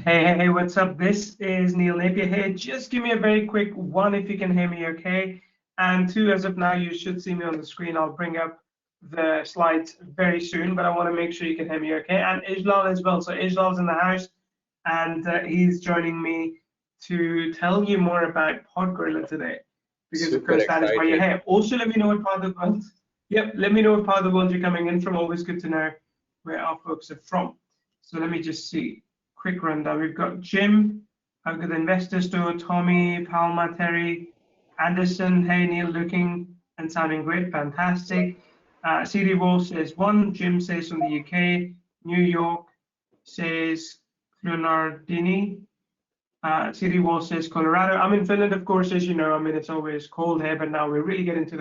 Hey, what's up? This is Neil Napier here. Just give me a very quick one if you can hear me okay. And two, as of now, you should see me on the screen. I'll bring up the slides very soon, but I want to make sure you can hear me okay. And Ijlal as well. So Ijlal's in the house, and he's joining me to tell you more about PodGorilla today. Because Super of course, that is why you're excited. here. Also, let me know what part of the world. Yep, let me know what part of the world you're coming in from. Always good to know where our folks are from. So let me just see. Quick rundown. We've got Jim, I've got the Investor Store, Tommy, Palma, Terry, Anderson. Hey, Neil, looking and sounding great. Fantastic. CD Wall says one. Jim says from the UK. New York says Clonardini. CD Wall says Colorado. I'm in Finland, of course, as you know. I mean, it's always cold here, but now we're really getting into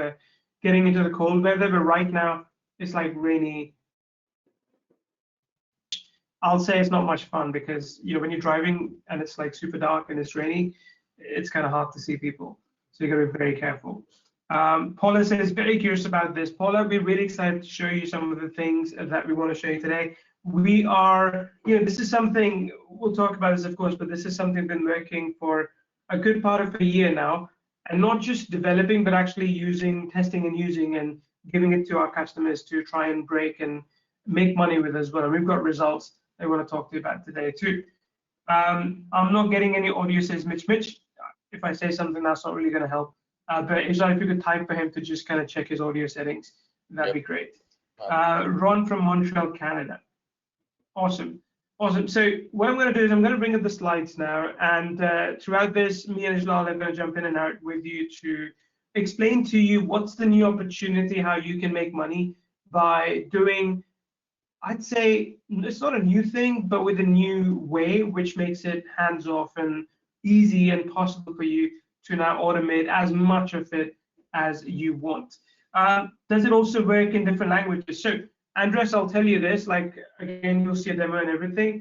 the cold weather. But right now, it's like rainy. I'll say it's not much fun because when you're driving and it's like super dark and it's rainy, it's kind of hard to see people. So you got to be very careful. Paula says very curious about this. Paula, we're really excited to show you some of the things that we want to show you today. We are, this is something we'll talk about this, of course, but this is something we've been working for a good part of a year now, and not just developing, but actually testing and using and giving it to our customers to try and break and make money with as well. And we've got results I want to talk to you about today too. I'm not getting any audio, says Mitch. If I say something, that's not really going to help. But Ijlal, if you could type for him to just kind of check his audio settings, that'd be great. Ron from Montreal, Canada. Awesome. So what I'm going to do is I'm going to bring up the slides now, and throughout this, me and Ijlal are going to jump in and out with you to explain to you what's the new opportunity, how you can make money by doing, I'd say it's not a new thing, but with a new way, which makes it hands-off and easy and possible for you to now automate as much of it as you want. Does it also work in different languages? So, Andres, I'll tell you this, again, you'll see a demo and everything.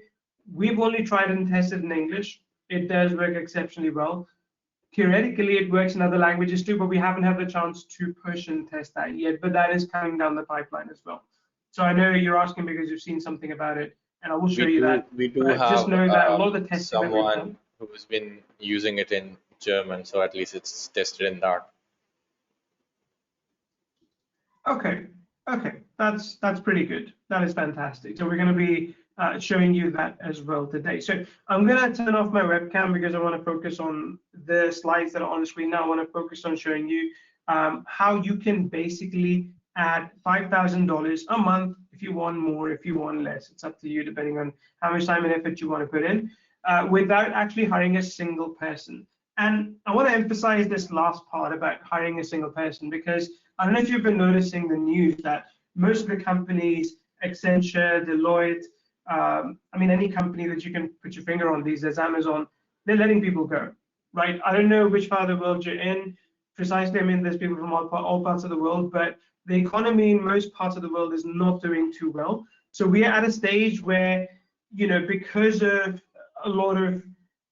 We've only tried and tested in English. It does work exceptionally well. Theoretically, it works in other languages too, but we haven't had the chance to push and test that yet, but that is coming down the pipeline as well. So I know you're asking because you've seen something about it, and I will show you that. We do have just know that a lot of the testing someone who's been using it in German, so at least it's tested in that. Okay, that's pretty good. That is fantastic. So we're going to be showing you that as well today. So I'm going to turn off my webcam because I want to focus on the slides that are on the screen now. I want to focus on showing you how you can basically add $5,000 a month if you want more, if you want less. It's up to you depending on how much time and effort you want to put in without actually hiring a single person. And I want to emphasize this last part about hiring a single person because I don't know if you've been noticing the news that most of the companies, Accenture, Deloitte, any company that you can put your finger on these days, Amazon, they're letting people go, right? I don't know which part of the world you're in precisely. I mean, there's people from all parts of the world, but the economy in most parts of the world is not doing too well. So we are at a stage where, because of a lot of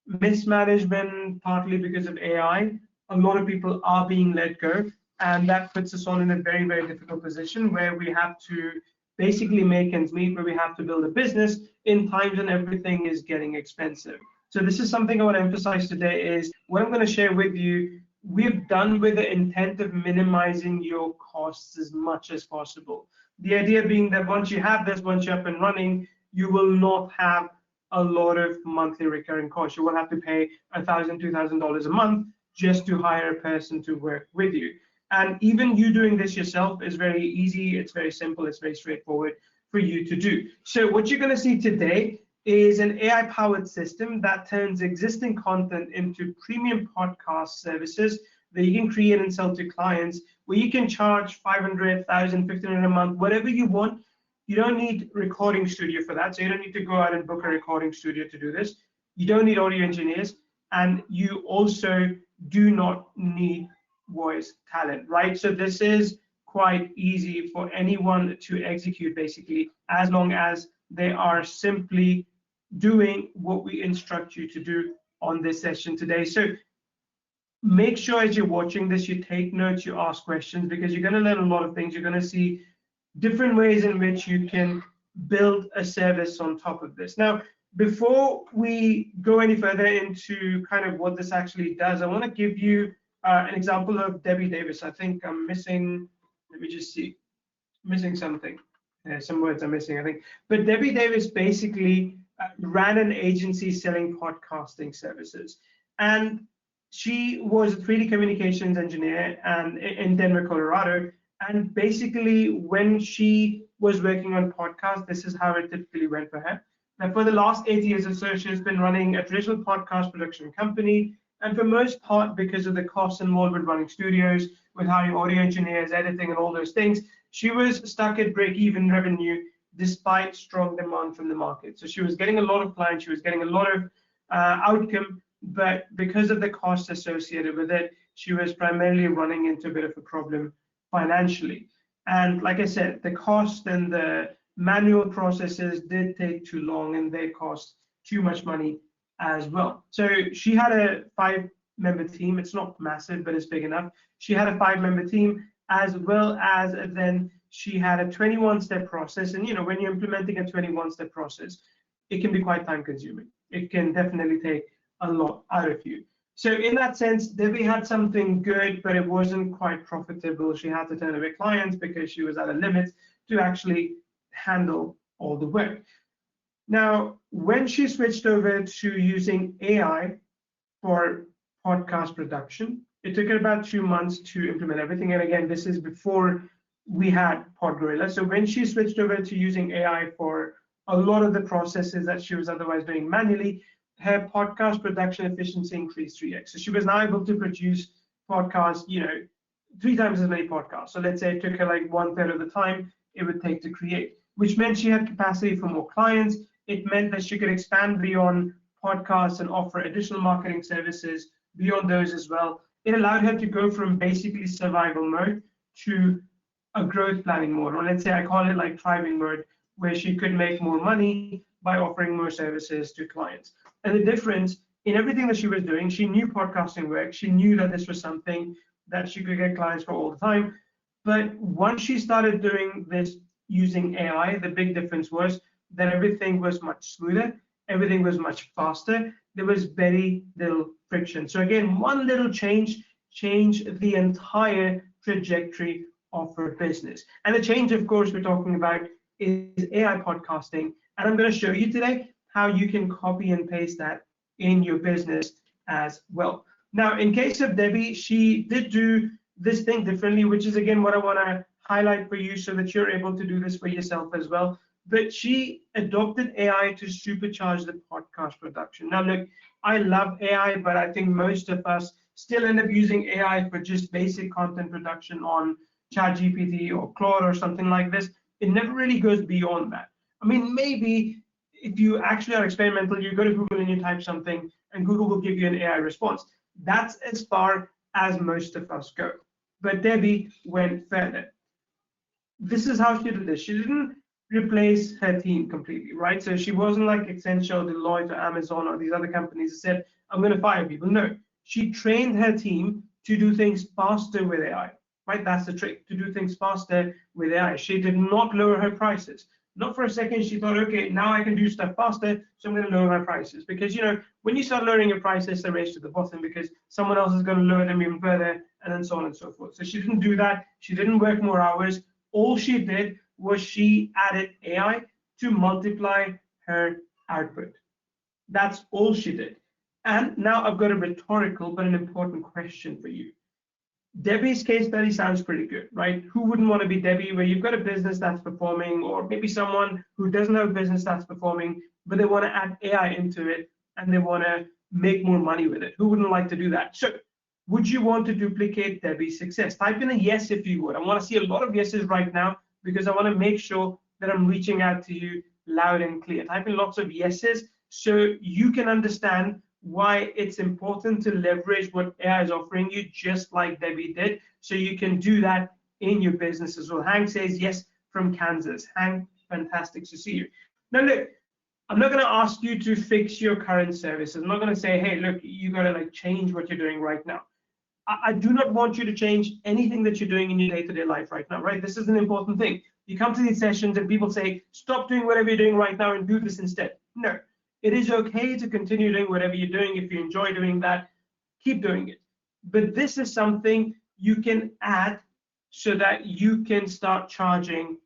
mismanagement, partly because of AI, a lot of people are being let go. And that puts us all in a very, very difficult position where we have to basically make ends meet, where we have to build a business in times when everything is getting expensive. So this is something I want to emphasize today is what I'm going to share with you. We've done with the intent of minimizing your costs as much as possible. The idea being that once you have this, once you're up and running, you will not have a lot of monthly recurring costs. You will have to pay $1,000, $2,000 a month just to hire a person to work with you. And even you doing this yourself is very easy. It's very simple. It's very straightforward for you to do. So what you're going to see today is an AI-powered system that turns existing content into premium podcast services that you can create and sell to clients, where you can charge $500, $1,000, $1,500 a month, whatever you want. You don't need recording studio for that, so you don't need to go out and book a recording studio to do this. You don't need audio engineers, and you also do not need voice talent, right? So this is quite easy for anyone to execute, basically, as long as they are simply doing what we instruct you to do on this session today. So make sure as you're watching this, you take notes, you ask questions, because you're going to learn a lot of things. You're going to see different ways in which you can build a service on top of this. Now, Before we go any further into kind of what this actually does, I want to give you an example of Debbie Davis. I think I'm missing, let me just see, missing something. Some words are missing, I think. But Debbie Davis basically ran an agency selling podcasting services. And she was a 3D communications engineer and in Denver, Colorado. And basically, when she was working on podcasts, this is how it typically went for her. Now, for the last 8 years or so, she's been running a traditional podcast production company. And for most part, because of the costs involved with running studios, with hiring audio engineers, editing, and all those things, she was stuck at break-even revenue despite strong demand from the market. So she was getting a lot of clients, she was getting a lot of outcome, but because of the costs associated with it, she was primarily running into a bit of a problem financially. And like I said, the cost and the manual processes did take too long and they cost too much money as well. So she had a 5-member team. It's not massive, but it's big enough. She had a 5-member team, as well as then she had a 21-step process. And when you're implementing a 21-step process, it can be quite time consuming. It can definitely take a lot out of you. So in that sense, Debbie had something good, but it wasn't quite profitable. She had to turn away clients because she was at a limit to actually handle all the work. Now, when she switched over to using AI for podcast production, it took her about 2 months to implement everything. And again, this is before we had PodGorilla. So when she switched over to using AI for a lot of the processes that she was otherwise doing manually, her podcast production efficiency increased 3x. So she was now able to produce podcasts, 3 times as many podcasts. So let's say it took her like 1/3 of the time it would take to create, which meant she had capacity for more clients. It meant that she could expand beyond podcasts and offer additional marketing services beyond those as well. It allowed her to go from basically survival mode to a growth planning mode, or let's say I call it like thriving mode, where she could make more money by offering more services to clients. And the difference in everything that she was doing, she knew podcasting worked. She knew that this was something that she could get clients for all the time. But once she started doing this using AI, the big difference was that everything was much smoother, everything was much faster, there was very little friction. So again, one little change changed the entire trajectory of her business. And the change, of course, we're talking about is AI podcasting. And I'm going to show you today how you can copy and paste that in your business as well. Now, in case of Debbie, she did do this thing differently, which is again what I want to highlight for you so that you're able to do this for yourself as well. But she adopted AI to supercharge the podcast production. Now, look, I love AI, but I think most of us still end up using AI for just basic content production on ChatGPT or Claude or something like this. It never really goes beyond that. I mean, maybe if you actually are experimental, you go to Google and you type something, and Google will give you an AI response. That's as far as most of us go. But Debbie went further. This is how she did this. She didn't replace her team completely, right? So she wasn't like Accenture, Deloitte, or Amazon, or these other companies that said, I'm going to fire people. No, she trained her team to do things faster with AI, right? That's the trick, to do things faster with AI. She did not lower her prices. Not for a second she thought, okay, now I can do stuff faster, so I'm going to lower my prices. Because, when you start lowering your prices, they race to the bottom because someone else is going to lower them even further, and then so on and so forth. So she didn't do that. She didn't work more hours. All she did was she added AI to multiply her output. That's all she did. And now I've got a rhetorical but an important question for you. Debbie's case study sounds pretty good, right? Who wouldn't want to be Debbie, where you've got a business that's performing, or maybe someone who doesn't have a business that's performing, but they want to add AI into it and they want to make more money with it? Who wouldn't like to do that? So would you want to duplicate Debbie's success? Type in a yes if you would. I want to see a lot of yeses right now because I want to make sure that I'm reaching out to you loud and clear. Type in lots of yeses so you can understand why it's important to leverage what AI is offering you, just like Debbie did, so you can do that in your business as well. Hank says yes from Kansas. Hank, fantastic to see you. Now look, I'm not going to ask you to fix your current services. I'm not going to say, hey, look, you got to change what you're doing right now. I do not want you to change anything that you're doing in your day-to-day life right now, right? This is an important thing. You come to these sessions and people say, stop doing whatever you're doing right now and do this instead. No, It is okay to continue doing whatever you're doing. If you enjoy doing that, keep doing it. But this is something you can add so that you can start charging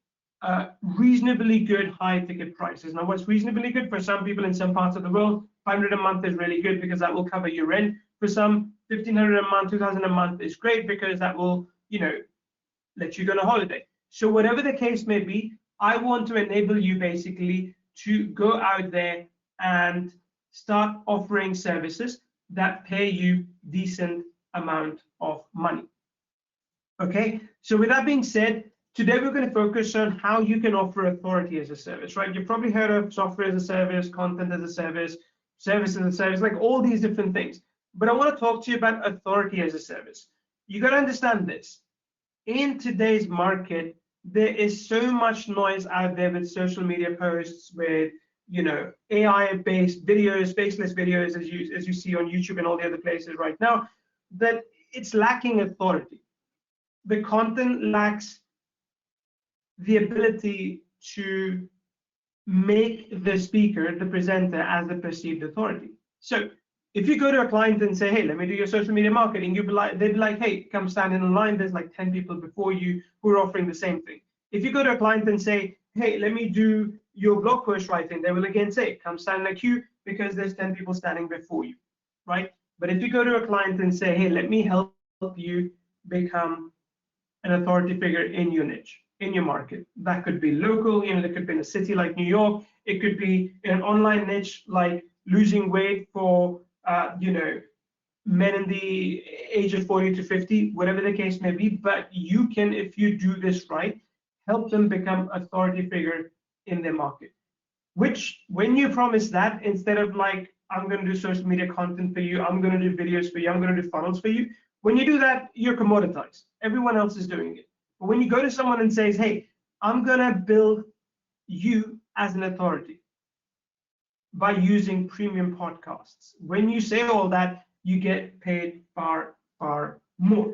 reasonably good high ticket prices. Now, what's reasonably good for some people in some parts of the world, 500 a month is really good because that will cover your rent. For some, 1,500 a month, 2,000 a month is great because that will, let you go on a holiday. So whatever the case may be, I want to enable you basically to go out there and start offering services that pay you decent amount of money. Okay, so with that being said, today we're going to focus on how you can offer authority as a service, right? You've probably heard of software as a service, content as a service, service as a service, like all these different things. But I want to talk to you about authority as a service. You got to understand this. In today's market, there is so much noise out there with social media posts, with AI-based videos, faceless videos, as you see on YouTube and all the other places right now, that it's lacking authority. The content lacks the ability to make the speaker, the presenter, as the perceived authority. So if you go to a client and say, hey, let me do your social media marketing, they'd be like, hey, come stand in a line. There's like 10 people before you who are offering the same thing. If you go to a client and say, hey, let me do your blog post writing, they will again say, come stand in a queue because there's 10 people standing before you, right? But if you go to a client and say, hey, let me help you become an authority figure in your niche, in your market. That could be local, that could be in a city like New York. It could be in an online niche like losing weight for, men in the age of 40 to 50, whatever the case may be. But you can, if you do this right, help them become authority figure in their market. Which, when you promise that, instead of like, I'm going to do social media content for you, I'm going to do videos for you, I'm going to do funnels for you, when you do that, you're commoditized. Everyone else is doing it. But when you go to someone and says, hey, I'm going to build you as an authority by using premium podcasts. When you say all that, you get paid far, far more.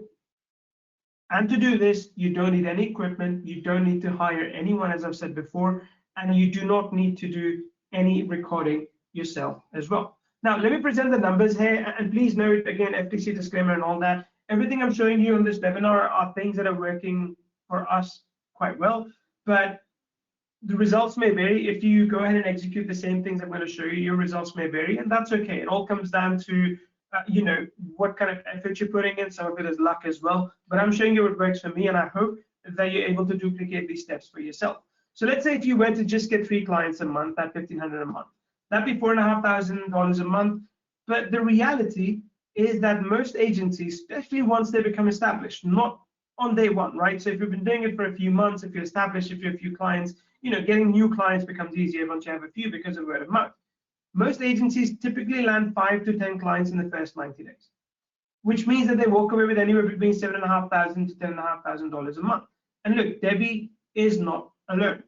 And to do this, you don't need any equipment. You don't need to hire anyone, as I've said before, and you do not need to do any recording yourself as well. Now, let me present the numbers here, and please note, again, FTC disclaimer and all that. Everything I'm showing you on this webinar are things that are working for us quite well, but the results may vary. If you go ahead and execute the same things I'm going to show you, your results may vary, and that's okay. It all comes down to what kind of effort you're putting in. Some of it is luck as well, but I'm showing you what works for me, and I hope that you're able to duplicate these steps for yourself. So let's say if you were to just get 3 clients a month at $1,500 a month, that'd be $4,500 a month. But the reality is that most agencies, especially once they become established, not on day one, right? So if you've been doing it for a few months, if you're established, if you have a few clients, getting new clients becomes easier once you have a few because of word of mouth. Most agencies typically land 5 to 10 clients in the first 90 days, which means that they walk away with anywhere between $7,500 to $10,500 a month. And look, Debbie is not alone.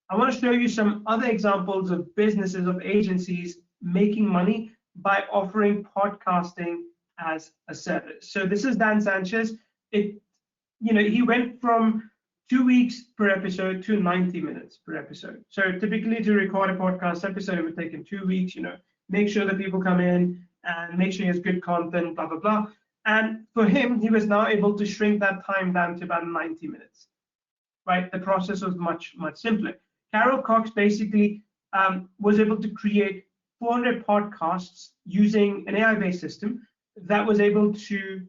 I want to show you some other examples of businesses, of agencies making money by offering podcasting as a service. So this is Dan Sanchez. He went from 2 weeks per episode to 90 minutes per episode. So typically to record a podcast episode, it would take him 2 weeks, make sure that people come in and make sure he has good content, blah, blah, blah. And for him, he was now able to shrink that time down to about 90 minutes, right? The process was much, much simpler. Carol Cox basically was able to create 400 podcasts using an AI-based system that was able to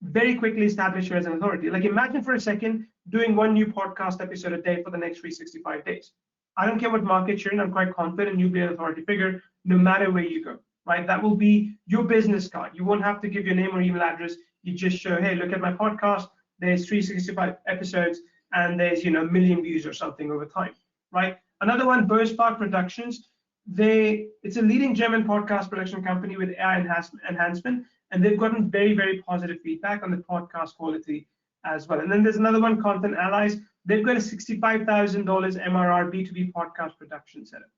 very quickly establish her as an authority. Like, imagine for a second doing 1 new podcast episode a day for the next 365 days. I don't care what market you're in, I'm quite confident you'll be an authority figure no matter where you go, right? That will be your business card. You won't have to give your name or email address. You just show, hey, look at my podcast, there's 365 episodes, and there's, a million views or something over time, right? Another one, Bospark Productions. It's a leading German podcast production company with AI enhancement, and they've gotten very, very positive feedback on the podcast quality as well. And then there's another one, Content Allies. They've got a $65,000 MRR B2B podcast production setup,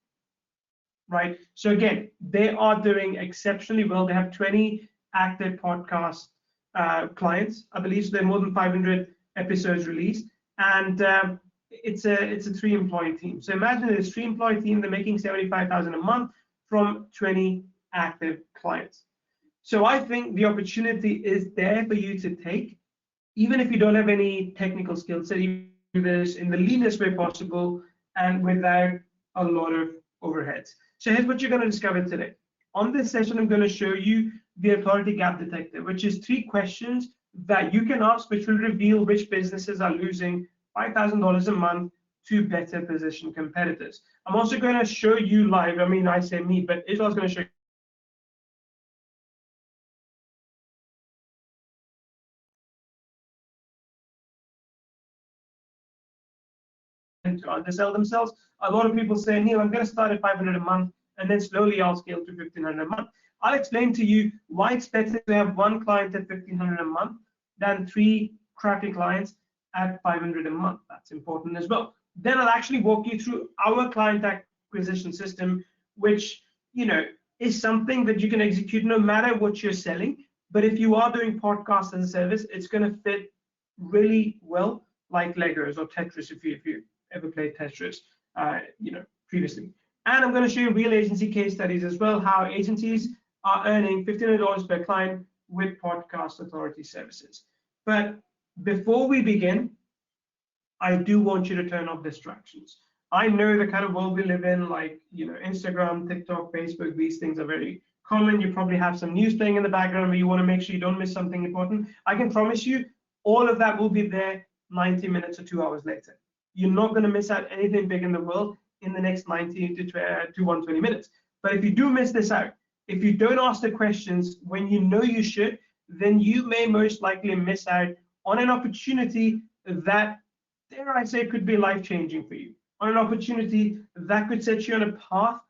right? So again, they are doing exceptionally well. They have 20 active podcast clients, I believe. So they're more than 500 episodes released, and it's a 3-employee team. So imagine it's a 3-employee team. They're making $75,000 a month. from 20 active clients. So I think the opportunity is there for you to take, even if you don't have any technical skill set. You do this in the leanest way possible and without a lot of overheads. So here's what you're going to discover today. On this session, I'm going to show you the authority gap detector, which is 3 questions that you can ask, which will reveal which businesses are losing $5,000 a month to better position competitors. I'm also going to show you live, I say me, but Ijlal's going to show you to undersell themselves. A lot of people say, Neil, I'm going to start at 500 a month, and then slowly I'll scale to 1,500 a month. I'll explain to you why it's better to have 1 client at 1,500 a month than 3 crappy clients at 500 a month. That's important as well. Then I'll actually walk you through our client acquisition system, which is something that you can execute no matter what you're selling. But if you are doing podcast as a service, it's going to fit really well, like Legos or Tetris, if you ever played Tetris, previously. And I'm going to show you real agency case studies as well, how agencies are earning $1,500 per client with podcast authority services. But before we begin, I do want you to turn off distractions. I know the kind of world we live in, like Instagram, TikTok, Facebook, these things are very common. You probably have some news playing in the background where you want to make sure you don't miss something important. I can promise you all of that will be there 90 minutes or 2 hours later. You're not going to miss out anything big in the world in the next 90 to 120 minutes. But if you do miss this out, if you don't ask the questions when you know you should, then you may most likely miss out on an opportunity that, dare I say, could be life-changing for you, on an opportunity that could set you on a path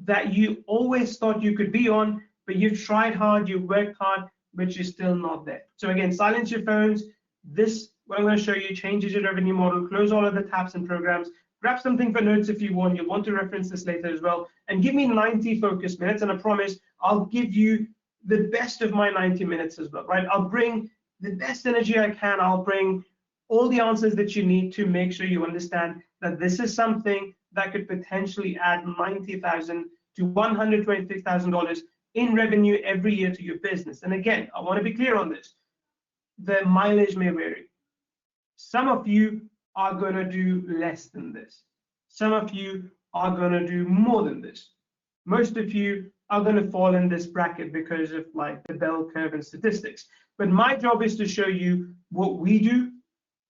that you always thought you could be on, but you've tried hard, you've worked hard, but you're still not there. So again, silence your phones. This, what I'm going to show you, changes your revenue model, close all of the tabs and programs, grab something for notes if you want. You'll want to reference this later as well, and give me 90 focus minutes, and I promise I'll give you the best of my 90 minutes as well, right? I'll bring the best energy I can. I'll bring all the answers that you need to make sure you understand that this is something that could potentially add $90,000 to $126,000 in revenue every year to your business. And again, I want to be clear on this. The mileage may vary. Some of you are going to do less than this. Some of you are going to do more than this. Most of you are going to fall in this bracket because of like the bell curve and statistics. But my job is to show you what we do,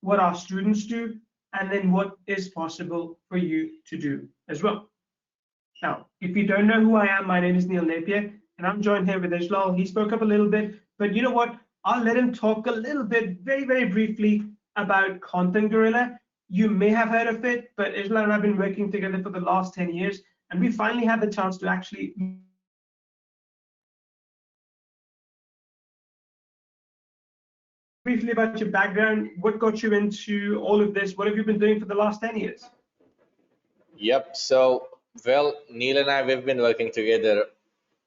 what our students do, and then what is possible for you to do as well. Now, if you don't know who I am, my name is Neil Napier, and I'm joined here with Ijlal. He spoke up a little bit, but you know what? I'll let him talk a little bit, very, very briefly, about Content Gorilla. You may have heard of it, but Ijlal and I have been working together for the last 10 years, and we finally had the chance to actually briefly about your background. What got you into all of this? What have you been doing for the last 10 years? Yep. So, well, Neil and I, we've been working together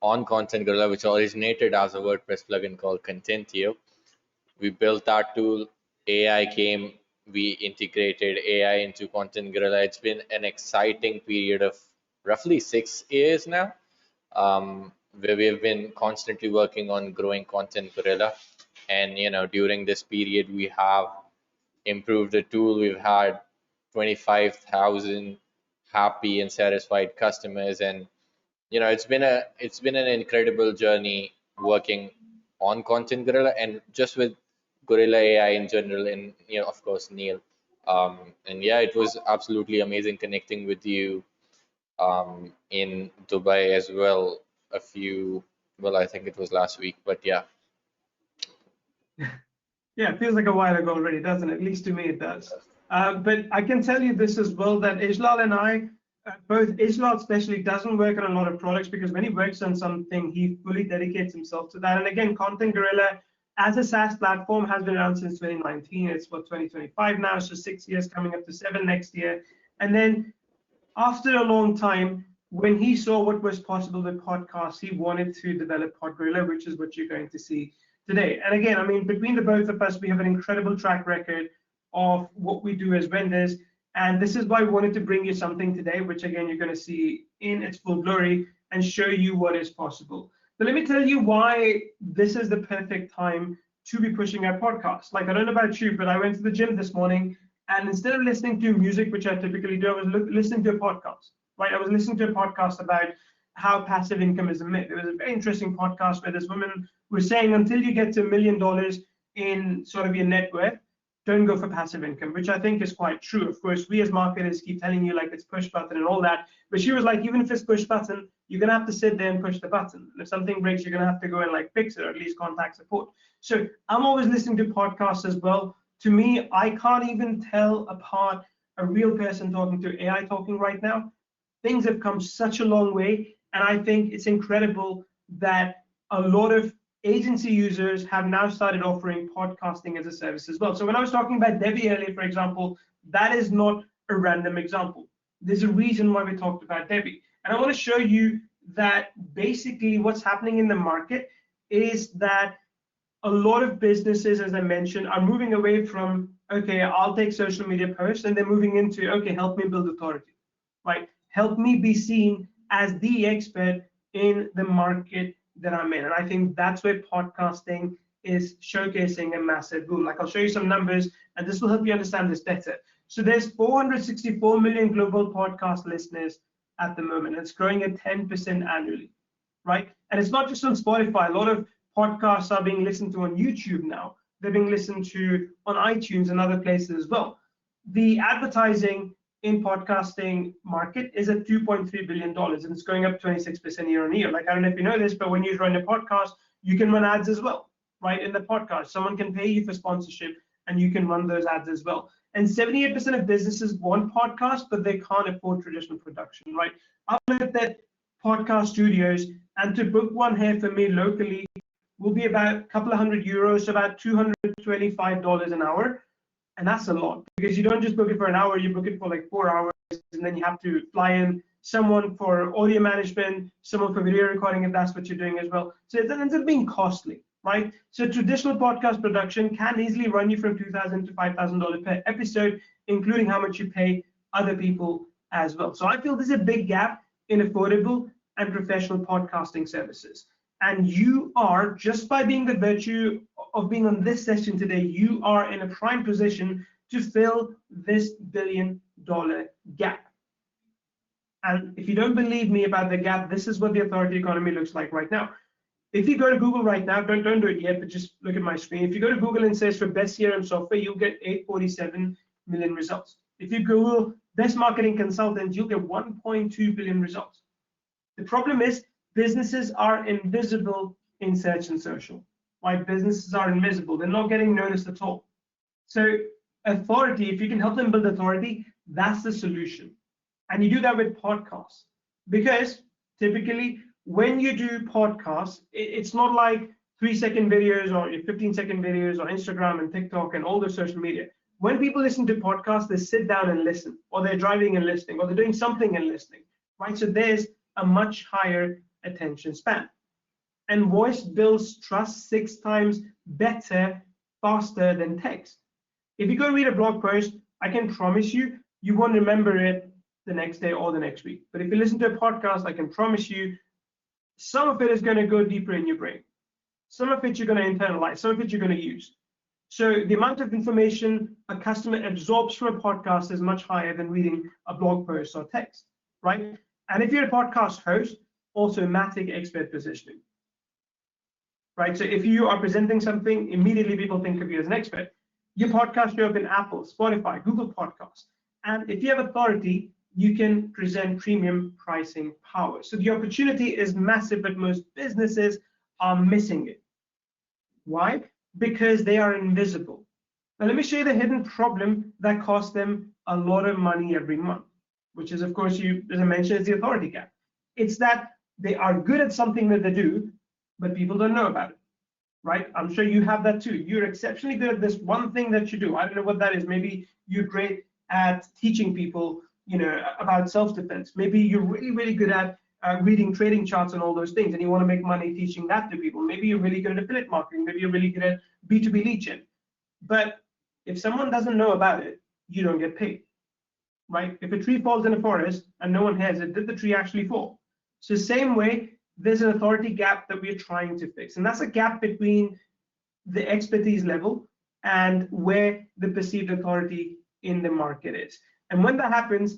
on Content Gorilla, which originated as a WordPress plugin called Contentio. We built that tool. AI came. We integrated AI into Content Gorilla. It's been an exciting period of roughly 6 years now, where we have been constantly working on growing Content Gorilla. And during this period, we have improved the tool. We've had 25,000 happy and satisfied customers, and it's been an incredible journey working on Content Gorilla and just with Gorilla AI in general, and of course Neil. And yeah, it was absolutely amazing connecting with you in Dubai as well. I think it was last week, but yeah. Yeah, it feels like a while ago already, doesn't it? At least to me it does. But I can tell you this as well, that Ijlal and I, both Ijlal especially doesn't work on a lot of products, because when he works on something, he fully dedicates himself to that. And again, Content Gorilla as a SaaS platform has been around since 2019. It's for 2025 now, so 6 years, coming up to 7 next year. And then after a long time, when he saw what was possible with podcasts, he wanted to develop PodGorilla, which is what you're going to see today. And again, between the both of us, we have an incredible track record of what we do as vendors. And this is why we wanted to bring you something today, which again, you're going to see in its full glory, and show you what is possible. But let me tell you why this is the perfect time to be pushing out podcasts. Like, I don't know about you, but I went to the gym this morning, and instead of listening to music, which I typically do, I was listening to a podcast, right? I was listening to a podcast about how passive income is a myth. It was a very interesting podcast where this woman was saying, until you get to $1 million in sort of your net worth, don't go for passive income, which I think is quite true. Of course, we as marketers keep telling you like it's push button and all that, but she was like, even if it's push button, you're gonna have to sit there and push the button. And if something breaks, you're gonna have to go and like fix it, or at least contact support. So I'm always listening to podcasts as well. To me, I can't even tell apart a real person talking to AI talking right now. Things have come such a long way, and I think it's incredible that a lot of agency users have now started offering podcasting as a service as well. So when I was talking about Debbie earlier, for example, that is not a random example. There's a reason why we talked about Debbie. And I want to show you that basically what's happening in the market is that a lot of businesses, as I mentioned, are moving away from, okay, I'll take social media posts, and they're moving into, okay, help me build authority, right? Help me be seen as the expert in the market that I'm in. And I think that's where podcasting is showcasing a massive boom. Like, I'll show you some numbers, and this will help you understand this better. So there's 464 million global podcast listeners at the moment. It's growing at 10% annually, right? And it's not just on Spotify. A lot of podcasts are being listened to on YouTube now. They're being listened to on iTunes and other places as well. The advertising in podcasting market is at $2.3 billion, and it's going up 26% year on year. Like, I don't know if you know this, but when you run a podcast, you can run ads as well, right? In the podcast, someone can pay you for sponsorship, and you can run those ads as well. And 78% of businesses want podcasts, but they can't afford traditional production, right? I've looked at podcast studios, and to book one here for me locally will be about a couple of €100, so about $225 an hour. And that's a lot, because you don't just book it for an hour, you book it for like 4 hours, and then you have to fly in someone for audio management, someone for video recording, if that's what you're doing as well. So it ends up being costly, right? So traditional podcast production can easily run you from $2,000 to $5,000 per episode, including how much you pay other people as well. So I feel there's a big gap in affordable and professional podcasting services. And you are, just by being the virtue of being on this session today, you are in a prime position to fill this $1 billion gap. And if you don't believe me about the gap, this is what the authority economy looks like right now. If you go to Google right now, don't do it yet, but just look at my screen. If you go to Google and search for best CRM software, you'll get 847 million results. If you Google best marketing consultant, you'll get 1.2 billion results. The problem is, businesses are invisible in search and social. Why businesses are invisible? They're not getting noticed at all. So authority, if you can help them build authority, that's the solution. And you do that with podcasts. Because typically, when you do podcasts, it's not like 3-second videos or 15-second videos or Instagram and TikTok and all the social media. When people listen to podcasts, they sit down and listen, or they're driving and listening, or they're doing something and listening, right? So there's a much higher attention span. And voice builds trust 6 times better, faster than text. If you go read a blog post, I can promise you, you won't remember it the next day or the next week. But if you listen to a podcast, I can promise you, some of it is going to go deeper in your brain. Some of it you're going to internalize, some of it you're going to use. So the amount of information a customer absorbs from a podcast is much higher than reading a blog post or text, right? And if you're a podcast host, automatic expert positioning, right? So if you are presenting something, immediately people think of you as an expert. Your podcast show up in Apple, Spotify, Google Podcasts. And if you have authority, you can present premium pricing power. So the opportunity is massive, but most businesses are missing it. Why? Because they are invisible. Now let me show you the hidden problem that costs them a lot of money every month, which is, of course, as I mentioned, is the authority gap. It's that they are good at something that they do, but people don't know about it, right? I'm sure you have that too. You're exceptionally good at this one thing that you do. I don't know what that is. Maybe you're great at teaching people, about self-defense. Maybe you're really, really good at reading trading charts and all those things, and you want to make money teaching that to people. Maybe you're really good at affiliate marketing. Maybe you're really good at B2B lead gen. But if someone doesn't know about it, you don't get paid, right? If a tree falls in a forest and no one hears it, did the tree actually fall? So same way, there's an authority gap that we're trying to fix, and that's a gap between the expertise level and where the perceived authority in the market is. And when that happens,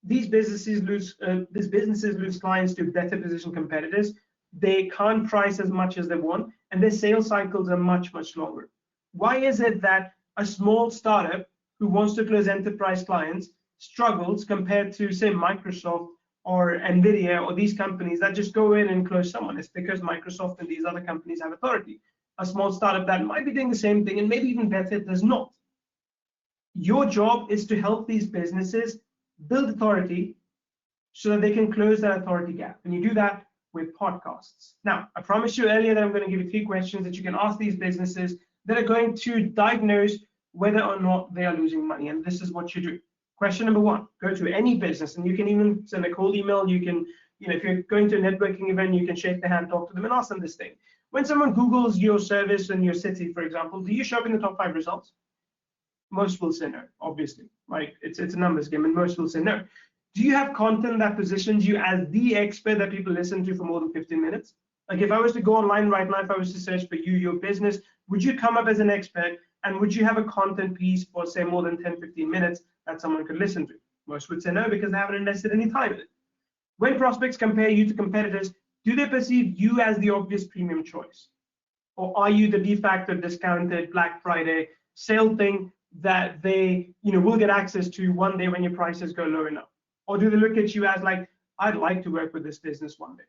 these businesses lose clients to better positioned competitors. They can't price as much as they want, and their sales cycles are much, much longer. Why is it that a small startup who wants to close enterprise clients struggles compared to, say, Microsoft or Nvidia or these companies that just go in and close someone? It's because Microsoft and these other companies have authority. A small startup that might be doing the same thing and maybe even better does not. Your job is to help these businesses build authority so that they can close that authority gap. And you do that with podcasts. Now, I promised you earlier that I'm going to give you 3 questions that you can ask these businesses that are going to diagnose whether or not they are losing money. And this is what you do. Question number 1, go to any business, and you can even send a cold email. You can, if you're going to a networking event, you can shake their hand, talk to them, and ask them this thing. When someone Googles your service in your city, for example, do you show up in the top 5 results? Most will say no, obviously, right? It's a numbers game, and most will say no. Do you have content that positions you as the expert that people listen to for more than 15 minutes? Like if I was to go online right now, if I was to search for you, your business, would you come up as an expert, and would you have a content piece for, say, more than 10, 15 minutes that someone could listen to? Most would say no, because they haven't invested any time in it. When prospects compare you to competitors, do they perceive you as the obvious premium choice? Or are you the de facto discounted Black Friday sale thing that they will get access to one day when your prices go low enough? Or do they look at you as like, I'd like to work with this business one day?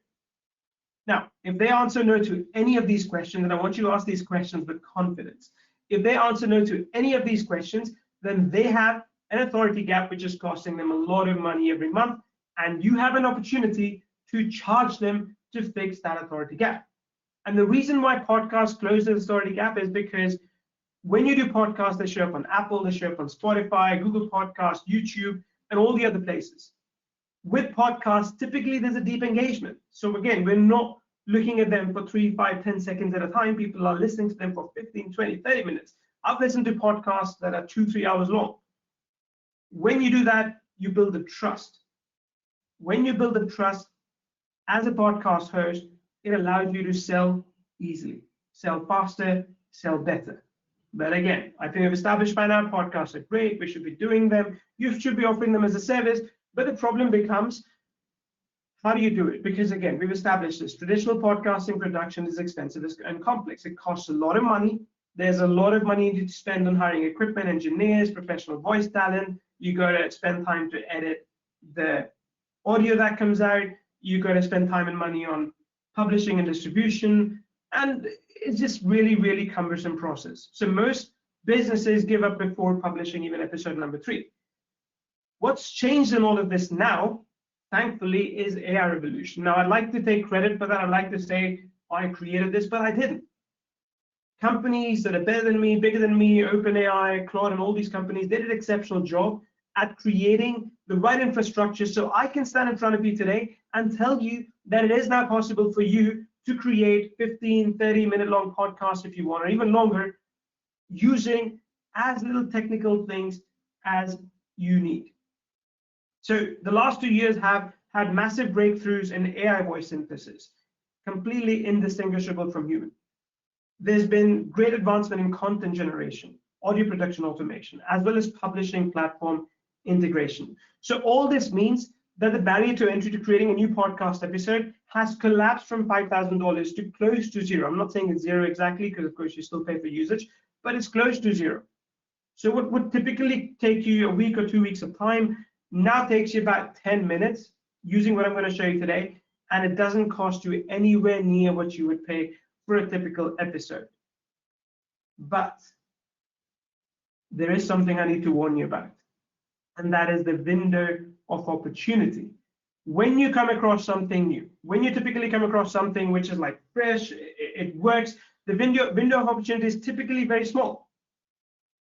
Now, if they answer no to any of these questions, and I want you to ask these questions with confidence, if they answer no to any of these questions, then they have an authority gap which is costing them a lot of money every month, and you have an opportunity to charge them to fix that authority gap. And the reason why podcasts close the authority gap is because when you do podcasts, they show up on Apple, they show up on Spotify, Google Podcasts, YouTube, and all the other places. With podcasts, typically there's a deep engagement. So again, we're not looking at them for 3, 5, 10 seconds at a time. People are listening to them for 15, 20, 30 minutes. I've listened to podcasts that are 2, 3 hours long. When you do that, you build the trust. When you build the trust as a podcast host, it allows you to sell easily, sell faster, sell better. But again, I think we've established by now podcasts are great. We should be doing them. You should be offering them as a service. But the problem becomes, how do you do it? Because again, we've established this. Traditional podcasting production is expensive and complex. It costs a lot of money. There's a lot of money you need to spend on hiring equipment, engineers, professional voice talent. You got to spend time to edit the audio that comes out. You got to spend time and money on publishing and distribution. And it's just really, really cumbersome process. So most businesses give up before publishing even episode number 3. What's changed in all of this now, thankfully, is AI revolution. Now, I'd like to take credit for that. I'd like to say I created this, but I didn't. Companies that are better than me, bigger than me, OpenAI, Claude, and all these companies, they did an exceptional job at creating the right infrastructure so I can stand in front of you today and tell you that it is now possible for you to create 15, 30-minute long podcasts if you want, or even longer, using as little technical things as you need. So the last 2 years have had massive breakthroughs in AI voice synthesis, completely indistinguishable from human. There's been great advancement in content generation, audio production automation, as well as publishing platform integration. So all this means that the barrier to entry to creating a new podcast episode has collapsed from $5,000 to close to zero. I'm not saying it's zero exactly, because of course you still pay for usage, but it's close to zero. So what would typically take you a week or 2 weeks of time now takes you about 10 minutes using what I'm going to show you today, and it doesn't cost you anywhere near what you would pay for a typical episode. But there is something I need to warn you about, and that is the window of opportunity. When you come across something new, when you typically come across something which is like fresh, it works, the window of opportunity is typically very small.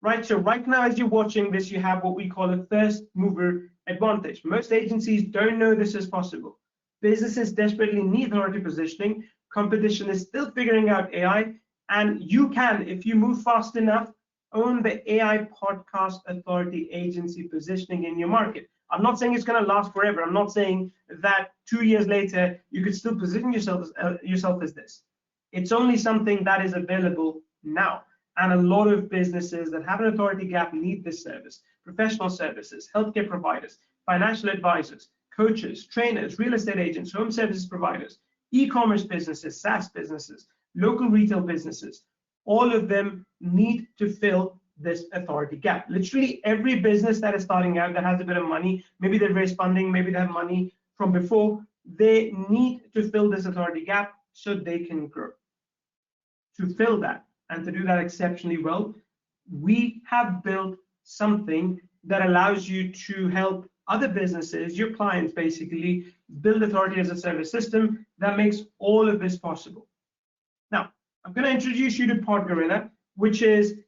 Right, so right now as you're watching this, you have what we call a first mover advantage. Most agencies don't know this is possible. Businesses desperately need authority positioning. Competition is still figuring out AI, and you can, if you move fast enough, own the AI podcast authority agency positioning in your market. I'm not saying it's going to last forever. I'm not saying that 2 years later you could still position yourself as this. It's only something that is available now. And a lot of businesses that have an authority gap need this service. Professional services, healthcare providers, financial advisors, coaches, trainers, real estate agents, home services providers, e-commerce businesses, SaaS businesses, local retail businesses, all of them need to fill this authority gap. Literally every business that is starting out that has a bit of money, maybe they've raised funding, maybe they have money from before, they need to fill this authority gap so they can grow. To fill that and to do that exceptionally well, we have built something that allows you to help other businesses, your clients basically, build authority as a service system that makes all of this possible. Now, I'm going to introduce you to PodGorilla, which is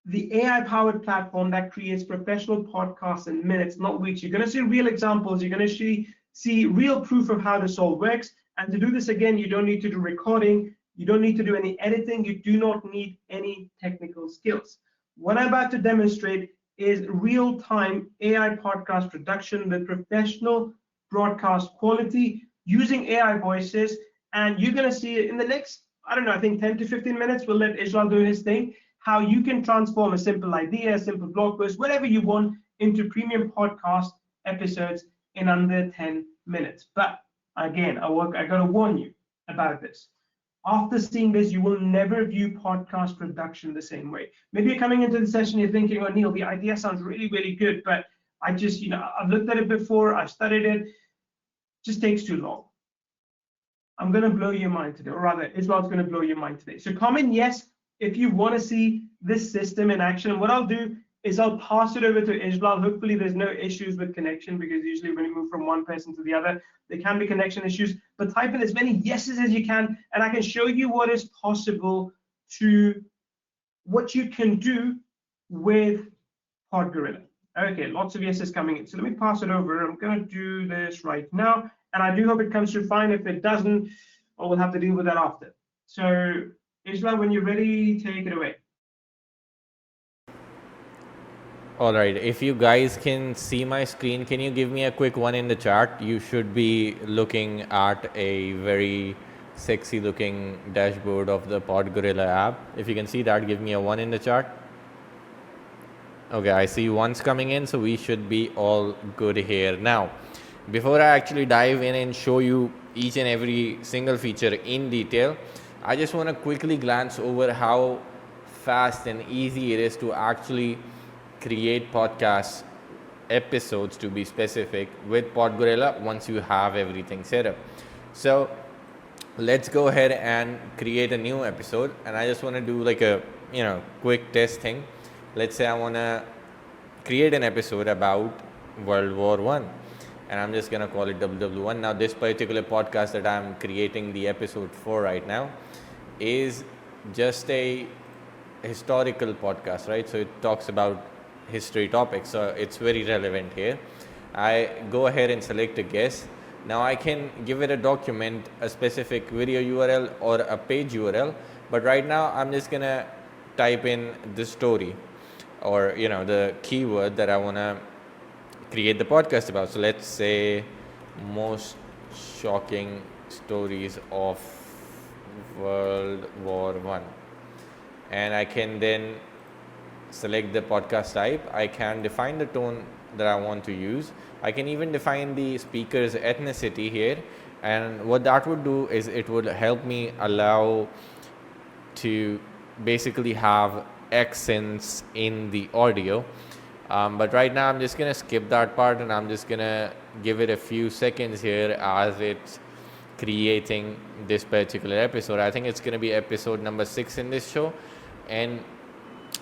the AI-powered platform that creates professional podcasts in minutes, not weeks. You're going to see real examples. You're going to see real proof of how this all works. And to do this again, you don't need to do recording. You don't need to do any editing. You do not need any technical skills. What I'm about to demonstrate is real-time AI podcast production with professional broadcast quality using AI voices. And you're going to see it in the next, I don't know, I think 10 to 15 minutes. We'll let Ijlal do his thing. How you can transform a simple idea, a simple blog post, whatever you want, into premium podcast episodes in under 10 minutes. But again, I got to warn you about this. After seeing this, you will never view podcast production the same way. Maybe you're coming into the session, you're thinking, oh, Neil, the idea sounds really, really good, but I just, I've looked at it before, I've studied it, just takes too long. I'm going to blow your mind today, or rather, Ijlal's going to blow your mind today. So comment yes if you want to see this system in action. And what I'll do is I'll pass it over to Ijlal. Hopefully there's no issues with connection, because usually when you move from one person to the other, there can be connection issues. But type in as many yeses as you can, and I can show you what is possible what you can do with PodGorilla. Okay, lots of yeses coming in. So let me pass it over. I'm going to do this right now. And I do hope it comes through fine. If it doesn't, we'll have to deal with that after. So Ijlal, when you're ready, take it away. All right, if you guys can see my screen, can you give me a quick one in the chat? You should be looking at a very sexy looking dashboard of the PodGorilla app. If you can see that, give me a one in the chat. Okay, I see ones coming in, so we should be all good here. Now, before I actually dive in and show you each and every single feature in detail, I just want to quickly glance over how fast and easy it is to actually create podcast episodes, to be specific, with PodGorilla once you have everything set up. So let's go ahead and create a new episode. And I just want to do like a quick test thing. Let's say I want to create an episode about World War I, and I'm just going to call it WW1. Now this particular podcast that I'm creating the episode for right now is just a historical podcast, right? So it talks about history topics, so it's very relevant here. I go ahead and select a guest. Now I can give it a document, a specific video URL or a page URL, but right now I'm just gonna type in the story, or the keyword that I want to create the podcast about. So let's say most shocking stories of World War I, and I can then select the podcast type. I can define the tone that I want to use. I can even define the speaker's ethnicity here, and what that would do is it would help me allow to basically have accents in the audio. But right now I'm just gonna skip that part, and I'm just gonna give it a few seconds here as it's creating this particular episode. I think it's gonna be episode number 6 in this show, and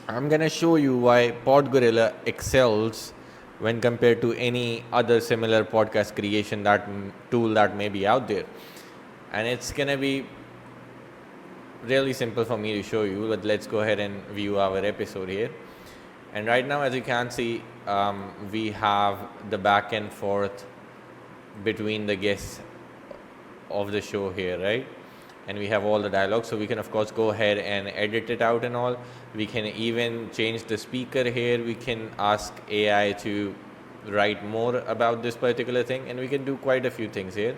I'm gonna show you why PodGorilla excels when compared to any other similar podcast creation tool that may be out there. And it's gonna be really simple for me to show you, but let's go ahead and view our episode here. And right now, as you can see, we have the back and forth between the guests of the show here, right? And we have all the dialogue, so we can of course go ahead and edit it out and all. We can even change the speaker here. We can ask AI to write more about this particular thing, and we can do quite a few things here.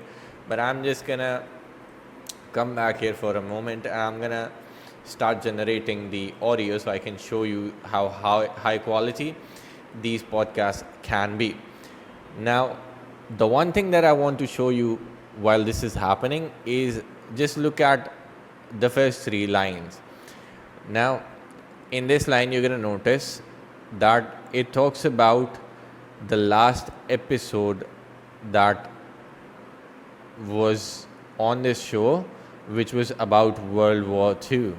But I'm just gonna come back here for a moment, and I'm gonna start generating the audio so I can show you how high quality these podcasts can be. Now, the one thing that I want to show you while this is happening is just look at the first 3 lines. Now, in this line, you're going to notice that it talks about the last episode that was on this show, which was about World War II.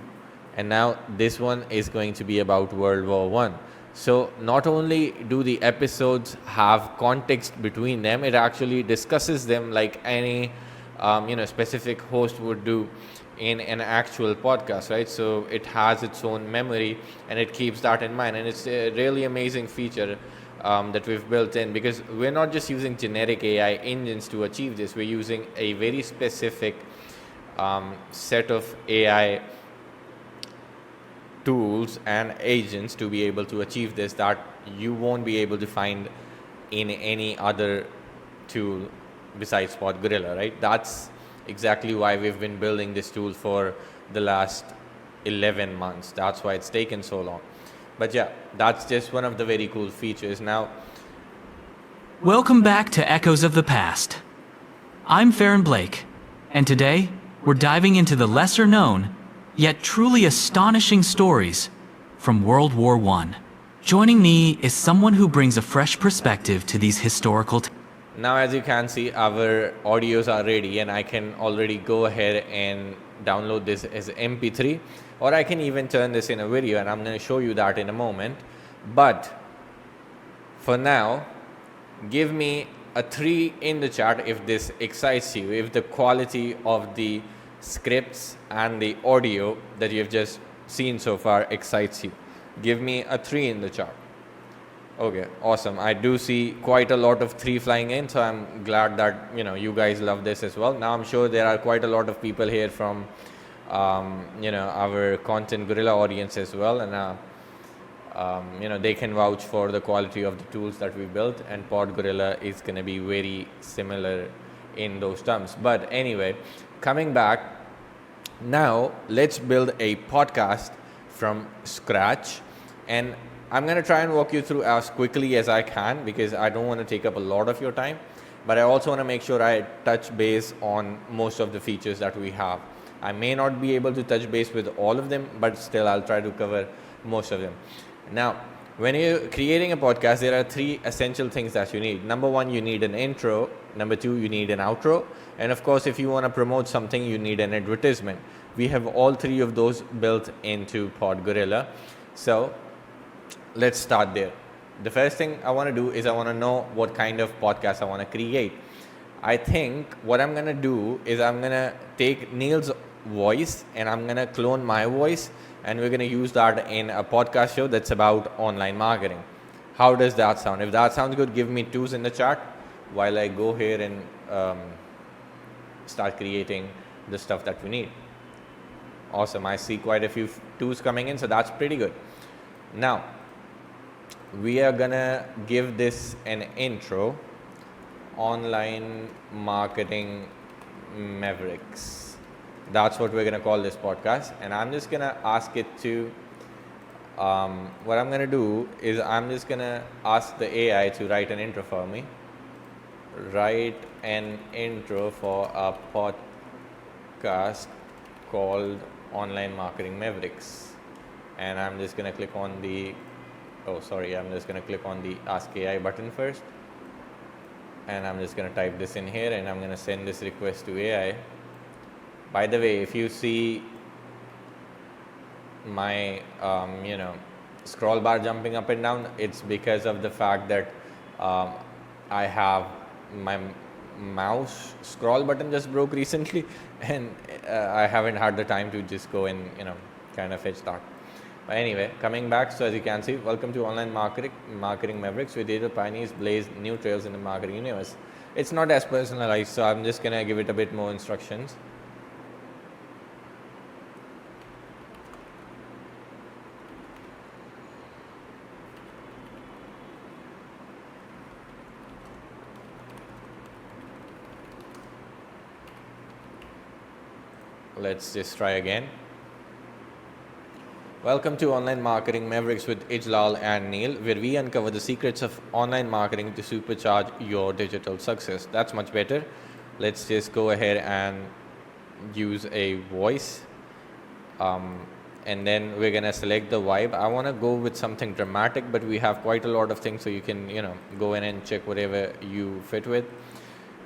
And now this one is going to be about World War I. So not only do the episodes have context between them, it actually discusses them like any specific host would do in an actual podcast, right? So it has its own memory and it keeps that in mind, and it's a really amazing feature that we've built in, because we're not just using generic AI engines to achieve this. We're using a very specific set of AI tools and agents to be able to achieve this that you won't be able to find in any other tool besides PodGorilla, right? That's exactly why we've been building this tool for the last 11 months. That's why it's taken so long. But yeah, that's just one of the very cool features. Now, welcome back to Echoes of the Past. I'm Farron Blake, and today we're diving into the lesser known, yet truly astonishing stories from World War I. Joining me is someone who brings a fresh perspective to these historical now as you can see, our audios are ready, and I can already go ahead and download this as MP3, or I can even turn this in a video, and I'm going to show you that in a moment. But for now, give me a 3 in the chat if this excites you, if the quality of the scripts and the audio that you've just seen so far excites you. Give me a 3 in the chat. Okay, awesome. I do see quite a lot of 3 flying in, so I'm glad that you guys love this as well. Now I'm sure there are quite a lot of people here from our Content Gorilla audience as well, and they can vouch for the quality of the tools that we built, and PodGorilla is going to be very similar in those terms. But anyway, coming back, now let's build a podcast from scratch, and I'm going to try and walk you through as quickly as I can, because I don't want to take up a lot of your time, but I also want to make sure I touch base on most of the features that we have. I may not be able to touch base with all of them, but still I'll try to cover most of them. Now, when you're creating a podcast, there are 3 essential things that you need. Number 1, you need an intro. Number 2, you need an outro. And of course, if you want to promote something, you need an advertisement. We have all 3 of those built into PodGorilla. So let's start there. The first thing I want to do is I want to know what kind of podcast I want to create. I think what I'm going to do is I'm going to take Neil's voice and I'm going to clone my voice, and we're going to use that in a podcast show that's about online marketing. How does that sound? If that sounds good, give me 2s in the chat while I go here and start creating the stuff that we need. Awesome. I see quite a few 2s coming in, so that's pretty good. Now, we are gonna give this an intro: online marketing mavericks. That's what we're gonna call this podcast, and I'm just gonna ask it to what I'm gonna do is I'm just gonna ask the AI to write an intro for me. Write an intro for a podcast called Online Marketing Mavericks, and I'm just gonna click on the I'm just going to click on the Ask AI button first, and I'm just going to type this in here, and I'm going to send this request to AI. By the way, if you see my scroll bar jumping up and down, it's because of the fact that I have my mouse scroll button just broke recently, and I haven't had the time to just go and kind of fetch that. But anyway, coming back, so as you can see, welcome to Online Marketing Mavericks, where digital pioneers blaze new trails in the marketing universe. It's not as personalized, so I'm just gonna give it a bit more instructions. Let's just try again. Welcome to Online Marketing Mavericks with Ijlal and Neil, where we uncover the secrets of online marketing to supercharge your digital success. That's much better. Let's just go ahead and use a voice. And then we're gonna select the vibe. I wanna go with something dramatic, but we have quite a lot of things, so you can, go in and check whatever you fit with.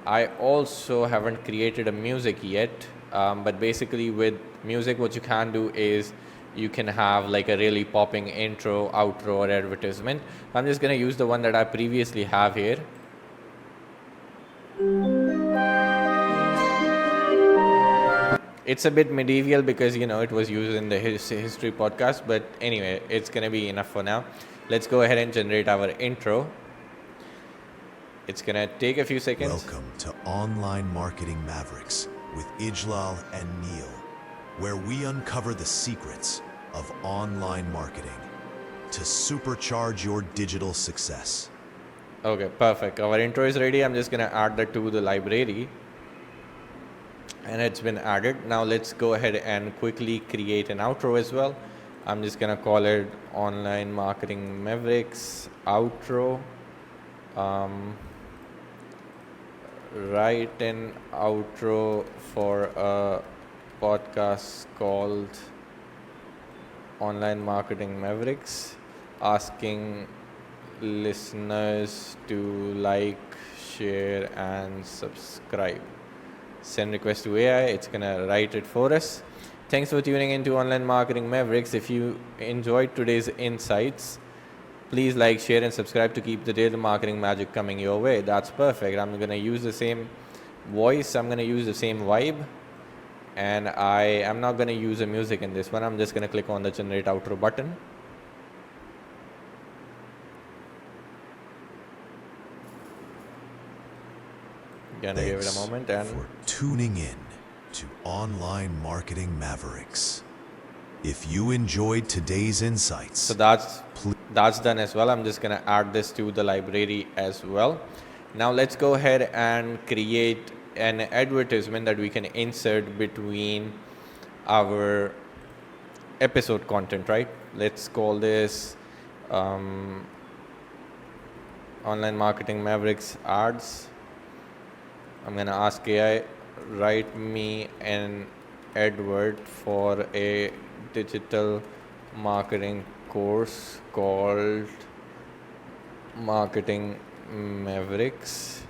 I also haven't created a music yet, but basically with music, what you can do is you can have like a really popping intro, outro, or advertisement. I'm just gonna use the one that I previously have here. It's a bit medieval because it was used in the history podcast, but anyway, it's gonna be enough for now. Let's go ahead and generate our intro. It's gonna take a few seconds. Welcome to Online Marketing Mavericks with Ijlal and Neil, where we uncover the secrets of online marketing to supercharge your digital success. Okay, perfect. Our intro is ready. I'm just gonna add that to the library. And it's been added. Now let's go ahead and quickly create an outro as well. I'm just gonna call it Online Marketing Mavericks outro. Write an outro for a podcast called Online Marketing Mavericks, asking listeners to like, share, and subscribe. Send request to AI. It's gonna write it for us. Thanks for tuning into Online Marketing Mavericks. If you enjoyed today's insights, please like, share, and subscribe to keep the digital marketing magic coming your way. That's perfect. I'm gonna use the same voice. I'm gonna use the same vibe, and I am not gonna use a music in this one. I'm just gonna click on the generate outro button. Gonna give it a moment and for tuning in to Online Marketing Mavericks. If you enjoyed today's insights, so that's done as well. I'm just gonna add this to the library as well. Now let's go ahead and create an advertisement that we can insert between our episode content, right? Let's call this Online Marketing Mavericks ads. I'm gonna ask AI, write me an advert for a digital marketing course called Marketing Mavericks.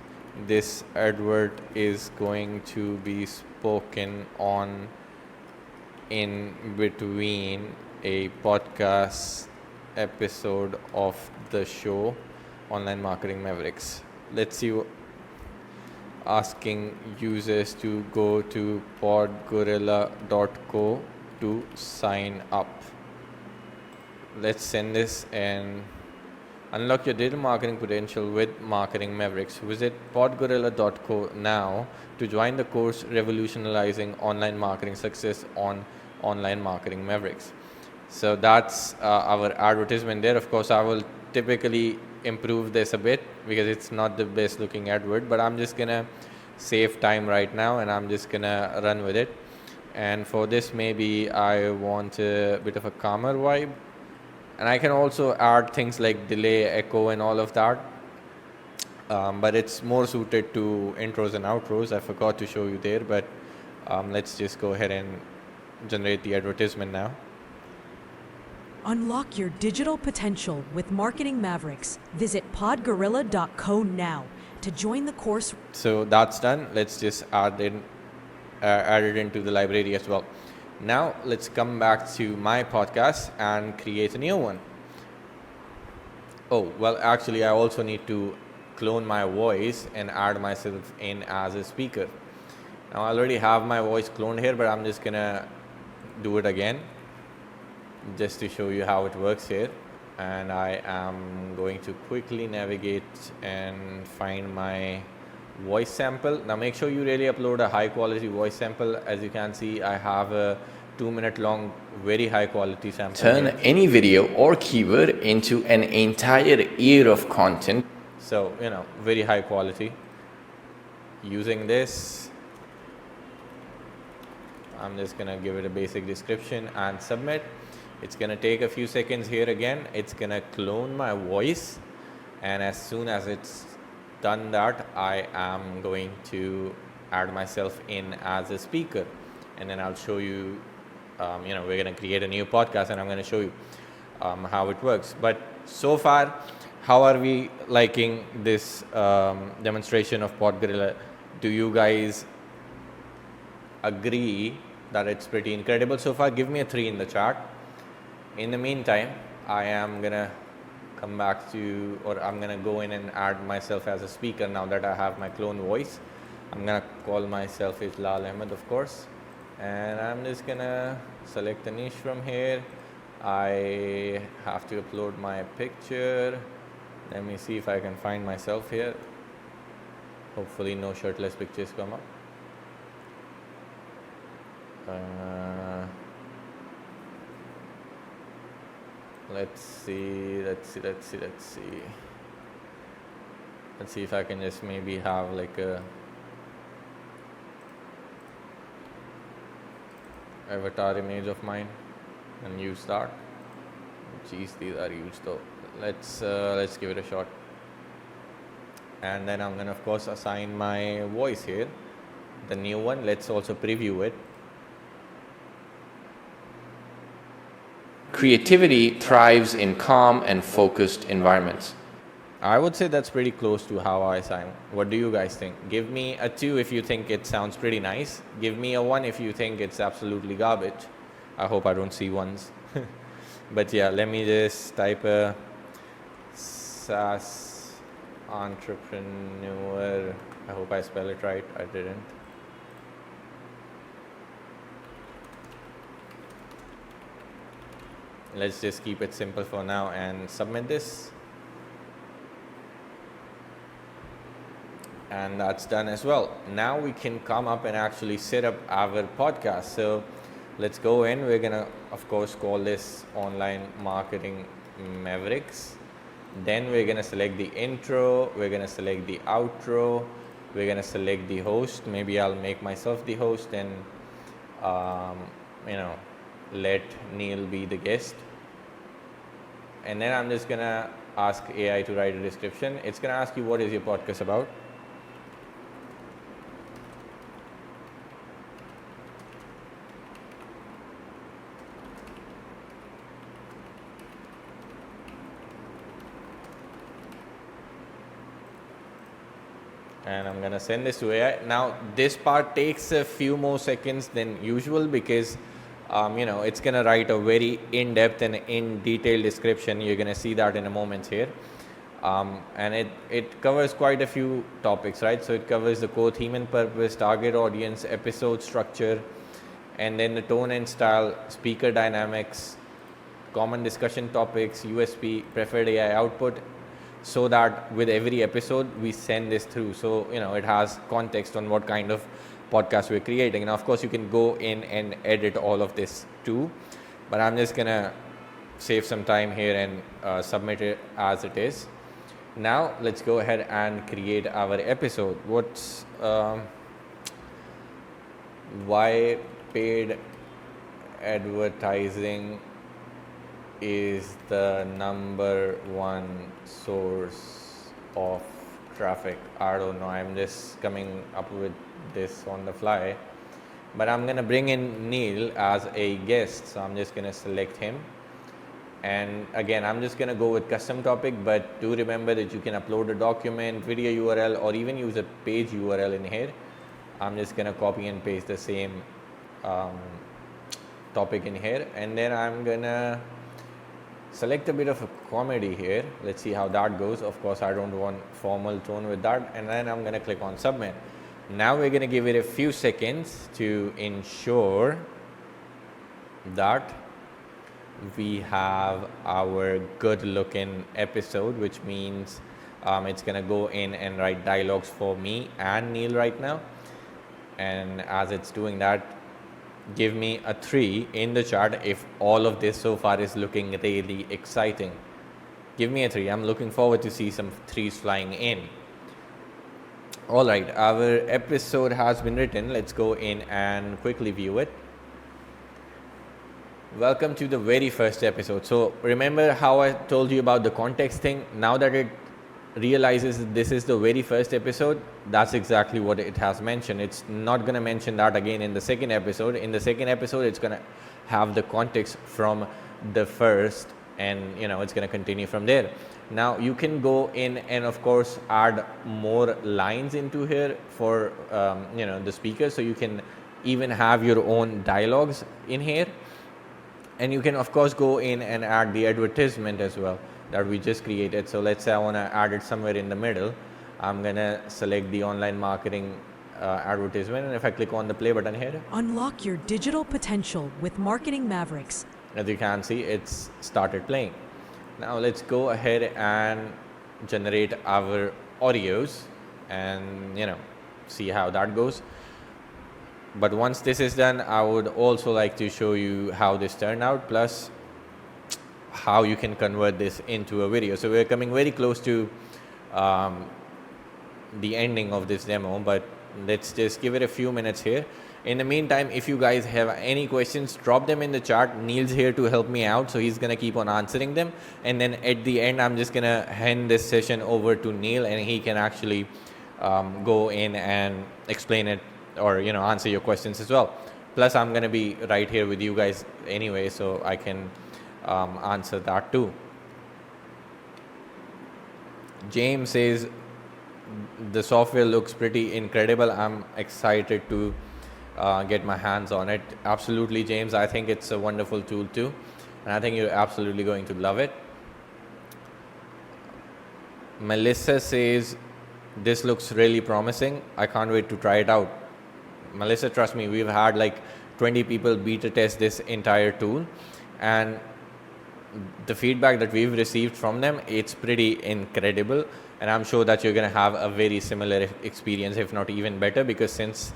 This advert is going to be spoken on in between a podcast episode of the show Online Marketing Mavericks. Let's see. Asking users to go to PodGorilla.co to sign up. Let's send this and unlock your digital marketing potential with Marketing Mavericks. Visit PodGorilla.co now to join the course Revolutionizing Online Marketing Success on Online Marketing Mavericks. So that's our advertisement there. Of course, I will typically improve this a bit because it's not the best looking advert, but I'm just gonna save time right now and I'm just gonna run with it. And for this, maybe I want a bit of a calmer vibe, and I can also add things like delay, echo, and all of that, but it's more suited to intros and outros. I forgot to show you there, but let's just go ahead and generate the advertisement now. Unlock your digital potential with Marketing Mavericks. Visit podgorilla.co now to join the course. So that's done. Let's just add it into the library as well. Now let's come back to my podcast and create a new one. Oh, well, actually, I also need to clone my voice and add myself in as a speaker. Now I already have my voice cloned here, but I'm just gonna do it again, just to show you how it works here. And I am going to quickly navigate and find my voice sample. Now make sure you really upload a high quality voice sample. As you can see, I have a 2-minute long, very high quality sample. Turn any video or keyword into an entire year of content. So, very high quality. Using this, I'm just gonna give it a basic description and submit. It's gonna take a few seconds here again. It's gonna clone my voice, and as soon as it's done that, I am going to add myself in as a speaker, and then I'll show you, we're gonna create a new podcast, and I'm gonna show you how it works. But so far, how are we liking this demonstration of PodGorilla? Do you guys agree that it's pretty incredible so far? Give me a 3 in the chat. In the meantime, I am gonna come back to, or I'm gonna go in and add myself as a speaker now that I have my clone voice. I'm gonna call myself Ijlal Ahmed, of course, and I'm just gonna select a niche from here. I have to upload my picture. Let me see if I can find myself here. Hopefully no shirtless pictures come up. Let's see if I can just maybe have like a avatar image of mine and use that. Jeez, these are huge though. Let's give it a shot. And then I'm gonna of course assign my voice here, the new one. Let's also preview it. Creativity thrives in calm and focused environments. I would say that's pretty close to how I sound. What do you guys think? Give me a 2 if you think it sounds pretty nice. Give me a 1 if you think it's absolutely garbage. I hope I don't see ones. But yeah, let me just type a SaaS entrepreneur. I hope I spell it right. I didn't. Let's just keep it simple for now and submit this. And that's done as well. Now we can come up and actually set up our podcast. So let's go in. We're gonna of course call this Online Marketing Mavericks. Then we're gonna select the intro, we're gonna select the outro, we're gonna select the host. Maybe I'll make myself the host and let Neil be the guest. And then I'm just gonna ask AI to write a description. It's gonna ask you, what is your podcast about? And I'm gonna send this to AI. Now this part takes a few more seconds than usual because it's gonna write a very in-depth and in-detail description. You're gonna see that in a moment here. And it covers quite a few topics, right? So it covers the core theme and purpose, target audience, episode structure, and then the tone and style, speaker dynamics, common discussion topics, USP, preferred AI output, so that with every episode we send this through. So it has context on what kind of podcast we're creating. And of course you can go in and edit all of this too, but I'm just gonna save some time here and submit it as it is. Now let's go ahead and create our episode. What's why paid advertising is the #1 source of traffic? I don't know, I'm just coming up with this on the fly, but I'm gonna bring in Neil as a guest. So I'm just gonna select him, and again I'm just gonna go with custom topic, but do remember that you can upload a document, video URL, or even use a page URL in here. I'm just gonna copy and paste the same topic in here, and then I'm gonna select a bit of a comedy here. Let's see how that goes. Of course I don't want formal tone with that, and then I'm gonna click on submit. Now we're gonna give it a few seconds to ensure that we have our good looking episode, which means it's gonna go in and write dialogues for me and Neil right now. And as it's doing that, give me a 3 in the chat if all of this so far is looking really exciting. Give me a 3. I'm looking forward to see some 3s flying in. All right, our episode has been written. Let's go in and quickly view it. Welcome to the very first episode. So remember how I told you about the context thing? Now that it realizes that this is the very first episode, that's exactly what it has mentioned. It's not going to mention that again in the second episode. In the second episode, it's going to have the context from the first, and it's going to continue from there. Now you can go in and of course add more lines into here for the speaker, so you can even have your own dialogues in here. And you can of course go in and add the advertisement as well that we just created. So let's say I want to add it somewhere in the middle. I'm gonna select the online marketing advertisement, and if I click on the play button here, Unlock your digital potential with Marketing Mavericks. as you can see, it's started playing. Now let's go ahead and generate our audios and see how that goes. But once this is done, I would also like to show you how this turned out, plus how you can convert this into a video. So we're coming very close to the ending of this demo, but let's just give it a few minutes here. In the meantime, if you guys have any questions, drop them in the chat. Neil's here to help me out, so he's gonna keep on answering them. And then at the end, I'm just gonna hand this session over to Neil, and he can actually go in and explain it, or answer your questions as well. Plus, I'm gonna be right here with you guys anyway, so I can answer that too. James says the software looks pretty incredible. I'm excited to get my hands on it. Absolutely, James. I think it's a wonderful tool too, and I think you're absolutely going to love it. Melissa says this looks really promising. I can't wait to try it out. Melissa, trust me, we've had like 20 people beta test this entire tool, and the feedback that we've received from them, it's pretty incredible. And I'm sure that you're going to have a very similar experience, if not even better, because since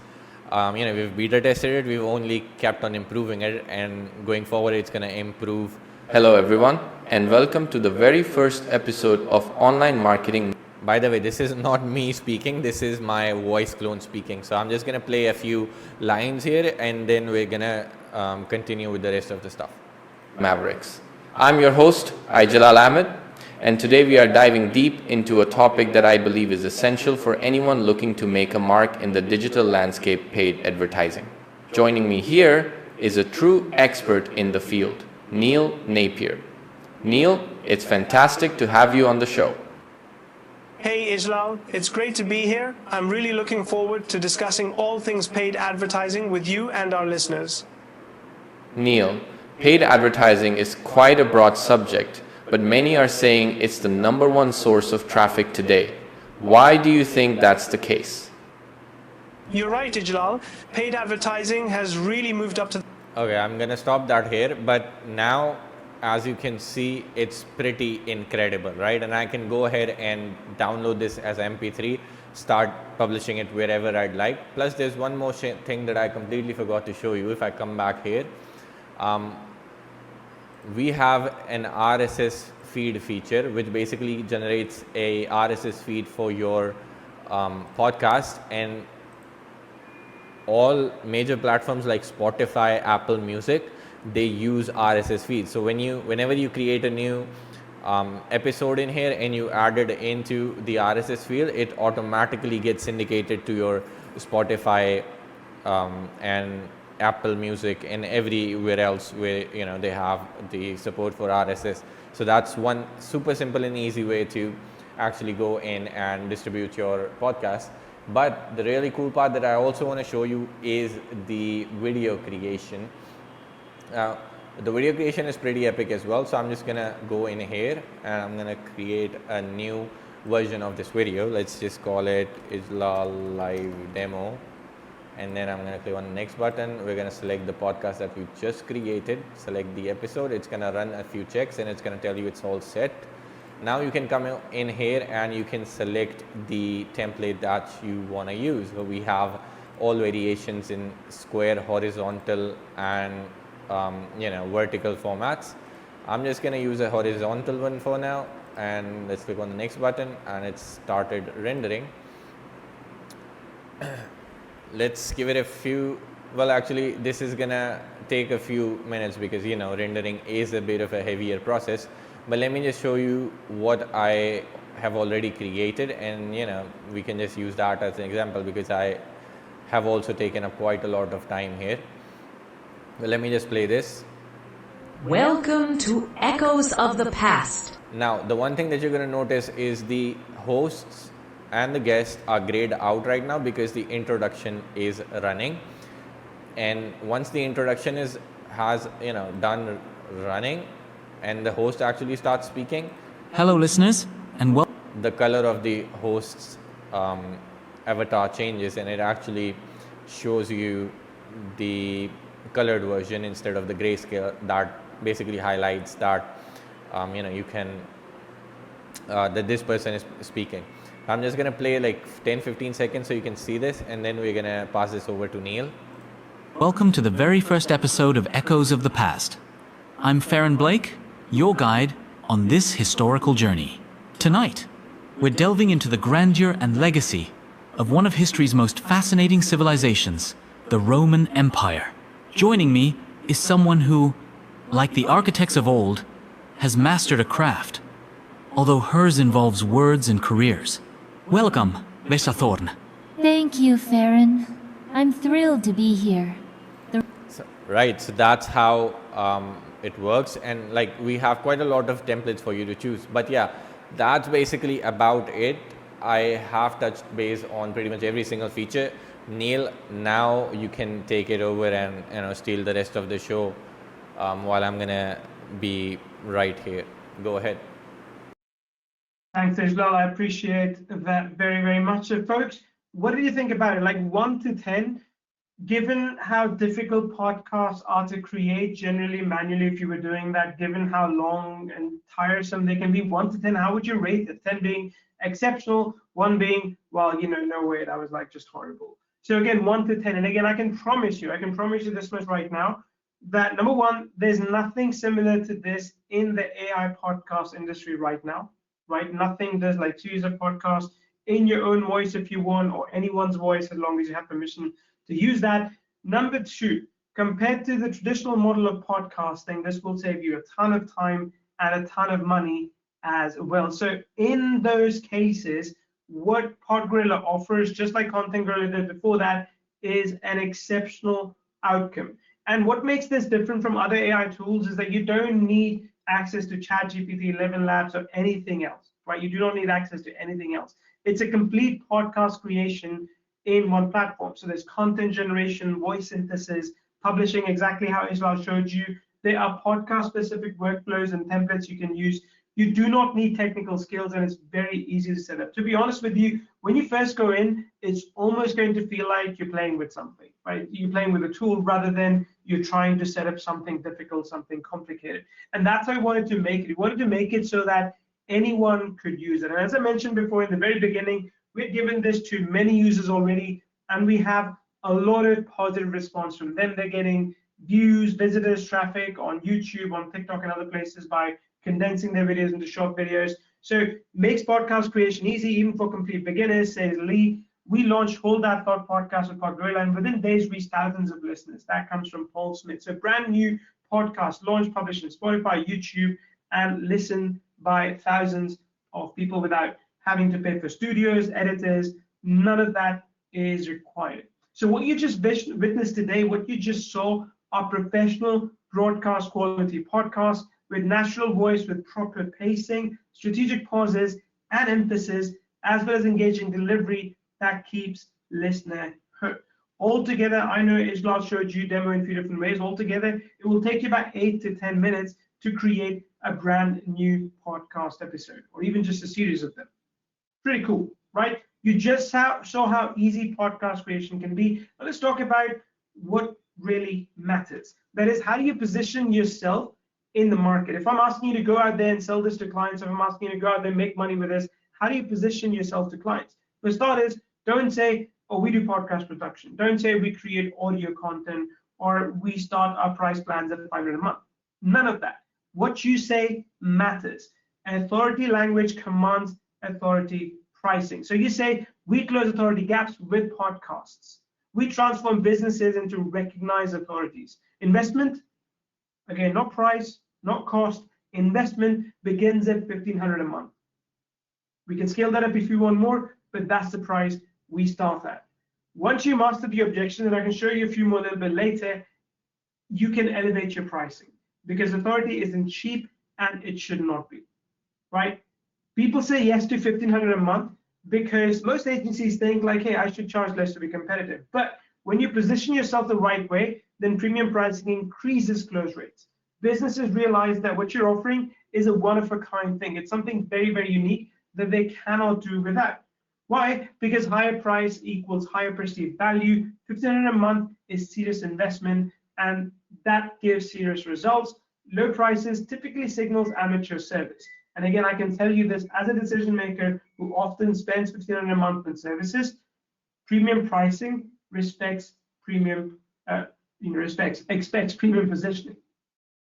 we've beta tested it, we've only kept on improving it, and going forward it's going to improve. Hello everyone, and welcome to the very first episode of Online Marketing. By the way, this is not me speaking, this is my voice clone speaking. So I'm just going to play a few lines here, and then we're going to continue with the rest of the stuff. Mavericks. I'm your host, Ijlal Ahmed, and today we are diving deep into a topic that I believe is essential for anyone looking to make a mark in the digital landscape: paid advertising. Joining me here is a true expert in the field, Neil Napier. Neil, it's fantastic to have you on the show. Hey Ijlal, it's great to be here. I'm really looking forward to discussing all things paid advertising with you and our listeners. Neil, paid advertising is quite a broad subject, but many are saying it's the #1 source of traffic today. Why do you think that's the case? You're right, Ijlal. Paid advertising has really moved up to... Okay, I'm gonna stop that here, but now as you can see, it's pretty incredible, right? And I can go ahead and download this as MP3, start publishing it wherever I'd like. Plus there's one more thing that I completely forgot to show you. If I come back here, we have an RSS feed feature, which basically generates a RSS feed for your podcast, and all major platforms like Spotify, Apple Music, they use RSS feeds. So whenever you create a new episode in here and you add it into the RSS field, it automatically gets syndicated to your Spotify and Apple Music and everywhere else where they have the support for RSS. So that's one super simple and easy way to actually go in and distribute your podcast. But the really cool part that I also want to show you is the video creation. The video creation is pretty epic as well. So I'm just gonna go in here and I'm gonna create a new version of this video. Let's just call it Ijlal Live Demo. And then I'm going to click on the next button. We're going to select the podcast that we just created, select the episode. It's going to run a few checks and it's going to tell you it's all set. Now you can come in here and you can select the template that you want to use. So we have all variations in square, horizontal, and vertical formats. I'm just going to use a horizontal one for now, and let's click on the next button, and it's started rendering. Let's give it a few Well, actually, this is gonna take a few minutes because, you know, rendering is a bit of a heavier process. But let me just show you what I have already created, and, you know, we can just use that as an example because I have also taken up quite a lot of time here. Well, let me just play this. Welcome to Echoes of the Past. Now, the one thing that you're going to notice is the hosts and the guests are grayed out right now because the introduction is running. And once the introduction has done running and the host actually starts speaking, Hello, listeners, and welcome. the color of the host's avatar changes, and it actually shows you the colored version instead of the grayscale. That basically highlights that you can that this person is speaking. I'm just going to play like 10-15 seconds so you can see this, and then we're going to pass this over to Neil. Welcome to the very first episode of Echoes of the Past. I'm Farron Blake, your guide on this historical journey. Tonight, we're delving into the grandeur and legacy of one of history's most fascinating civilizations, the Roman Empire. Joining me is someone who, like the architects of old, has mastered a craft, although hers involves words and careers. Welcome, Vesa Thorn. Thank you, Farron. I'm thrilled to be here. Right, so that's how it works, and like we have quite a lot of templates for you to choose. But yeah, that's basically about it. I have touched base on pretty much every single feature. Neil, now you can take it over and steal the rest of the show while I'm gonna be right here. Go ahead. Thanks, Ijlal. I appreciate that very, very much. So, folks, what do you think about it? Like 1 to 10, given how difficult podcasts are to create generally manually, if you were doing that, given how long and tiresome they can be, 1 to 10, how would you rate it? 10 being exceptional, 1 being, well, no way, that was like just horrible. So again, 1 to 10. And again, I can promise you this much right now, that number one, there's nothing similar to this in the AI podcast industry right now. Right? Nothing does like to use a podcast in your own voice if you want, or anyone's voice, as long as you have permission to use that. Number two, compared to the traditional model of podcasting, this will save you a ton of time and a ton of money as well. So in those cases, what PodGorilla offers, just like Content Gorilla did before that, is an exceptional outcome. And what makes this different from other AI tools is that you don't need access to ChatGPT, 11 Labs, or anything else, right? You do not need access to anything else. It's a complete podcast creation in one platform. So there's content generation, voice synthesis, publishing, exactly how Ijlal showed you. There are podcast-specific workflows and templates you can use. You do not need technical skills, and it's very easy to set up. To be honest with you, when you first go in, it's almost going to feel like you're playing with something, right? You're playing with a tool rather than you're trying to set up something difficult, something complicated. And that's how I wanted to make it. We wanted to make it so that anyone could use it. And as I mentioned before in the very beginning, we've given this to many users already, and we have a lot of positive response from them. They're getting views, visitors, traffic on YouTube, on TikTok, and other places by condensing their videos into short videos. So makes podcast creation easy, even for complete beginners, says Lee. We launched Hold That Thought podcast with PodGorilla, and within days reached thousands of listeners. That comes from Paul Smith. So brand new podcast launched, published on Spotify, YouTube, and listened by thousands of people without having to pay for studios, editors. None of that is required. So what you just witnessed today, what you just saw, are professional broadcast quality podcasts with natural voice, with proper pacing, strategic pauses, and emphasis, as well as engaging delivery that keeps listener hooked. Altogether, I know Ijlal showed you demo in a few different ways. Altogether, it will take you about 8 to 10 minutes to create a brand new podcast episode, or even just a series of them. Pretty cool, right? You just saw how easy podcast creation can be. Now let's talk about what really matters. That is, how do you position yourself in the market? If I'm asking you to go out there and sell this to clients, if I'm asking you to go out there and make money with this, how do you position yourself to clients? For starters, don't say, oh, we do podcast production. Don't say we create audio content, or we start our price plans at $500 a month. None of that. What you say matters. Authority language commands authority pricing. So you say, we close authority gaps with podcasts. We transform businesses into recognized authorities. Investment, again, not price, not cost. Investment begins at $1,500 a month. We can scale that up if you want more, but that's the price we start at. Once you master the objection, and I can show you a few more a little bit later, you can elevate your pricing, because authority isn't cheap and it should not be, right? People say yes to $1,500 a month because most agencies think like, hey, I should charge less to be competitive. But when you position yourself the right way, then premium pricing increases close rates. Businesses realize that what you're offering is a one-of-a-kind thing. It's something very, very unique that they cannot do without. Why? Because higher price equals higher perceived value. $1,500 a month is serious investment, and that gives serious results. Low prices typically signals amateur service. And again, I can tell you this as a decision maker who often spends $1,500 a month on services. Premium pricing respects premium, expects premium positioning.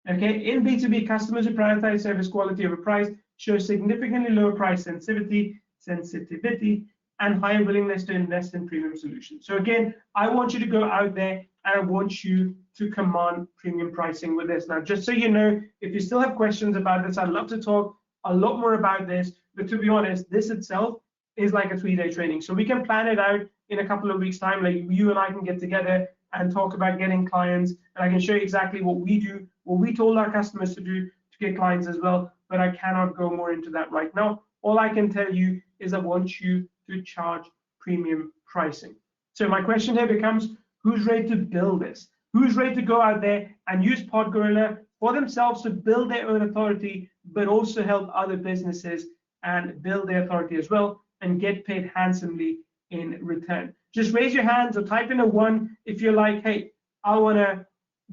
Okay, in B2B, customers who prioritize service quality over price show significantly lower price sensitivity, and higher willingness to invest in premium solutions. So again, I want you to go out there and I want you to command premium pricing with this. Now, just so you know, if you still have questions about this, I'd love to talk a lot more about this, but to be honest, this itself is like a 3-day training. So we can plan it out in a couple of weeks' time, like you and I can get together and talk about getting clients, and I can show you exactly what we do, what we told our customers to do to get clients as well, but I cannot go more into that right now. All I can tell you is I want you to charge premium pricing. So my question here becomes, who's ready to build this? Who's ready to go out there and use PodGorilla for themselves to build their own authority, but also help other businesses and build their authority as well and get paid handsomely in return? Just raise your hands or type in a 1 if you're like, hey, I want to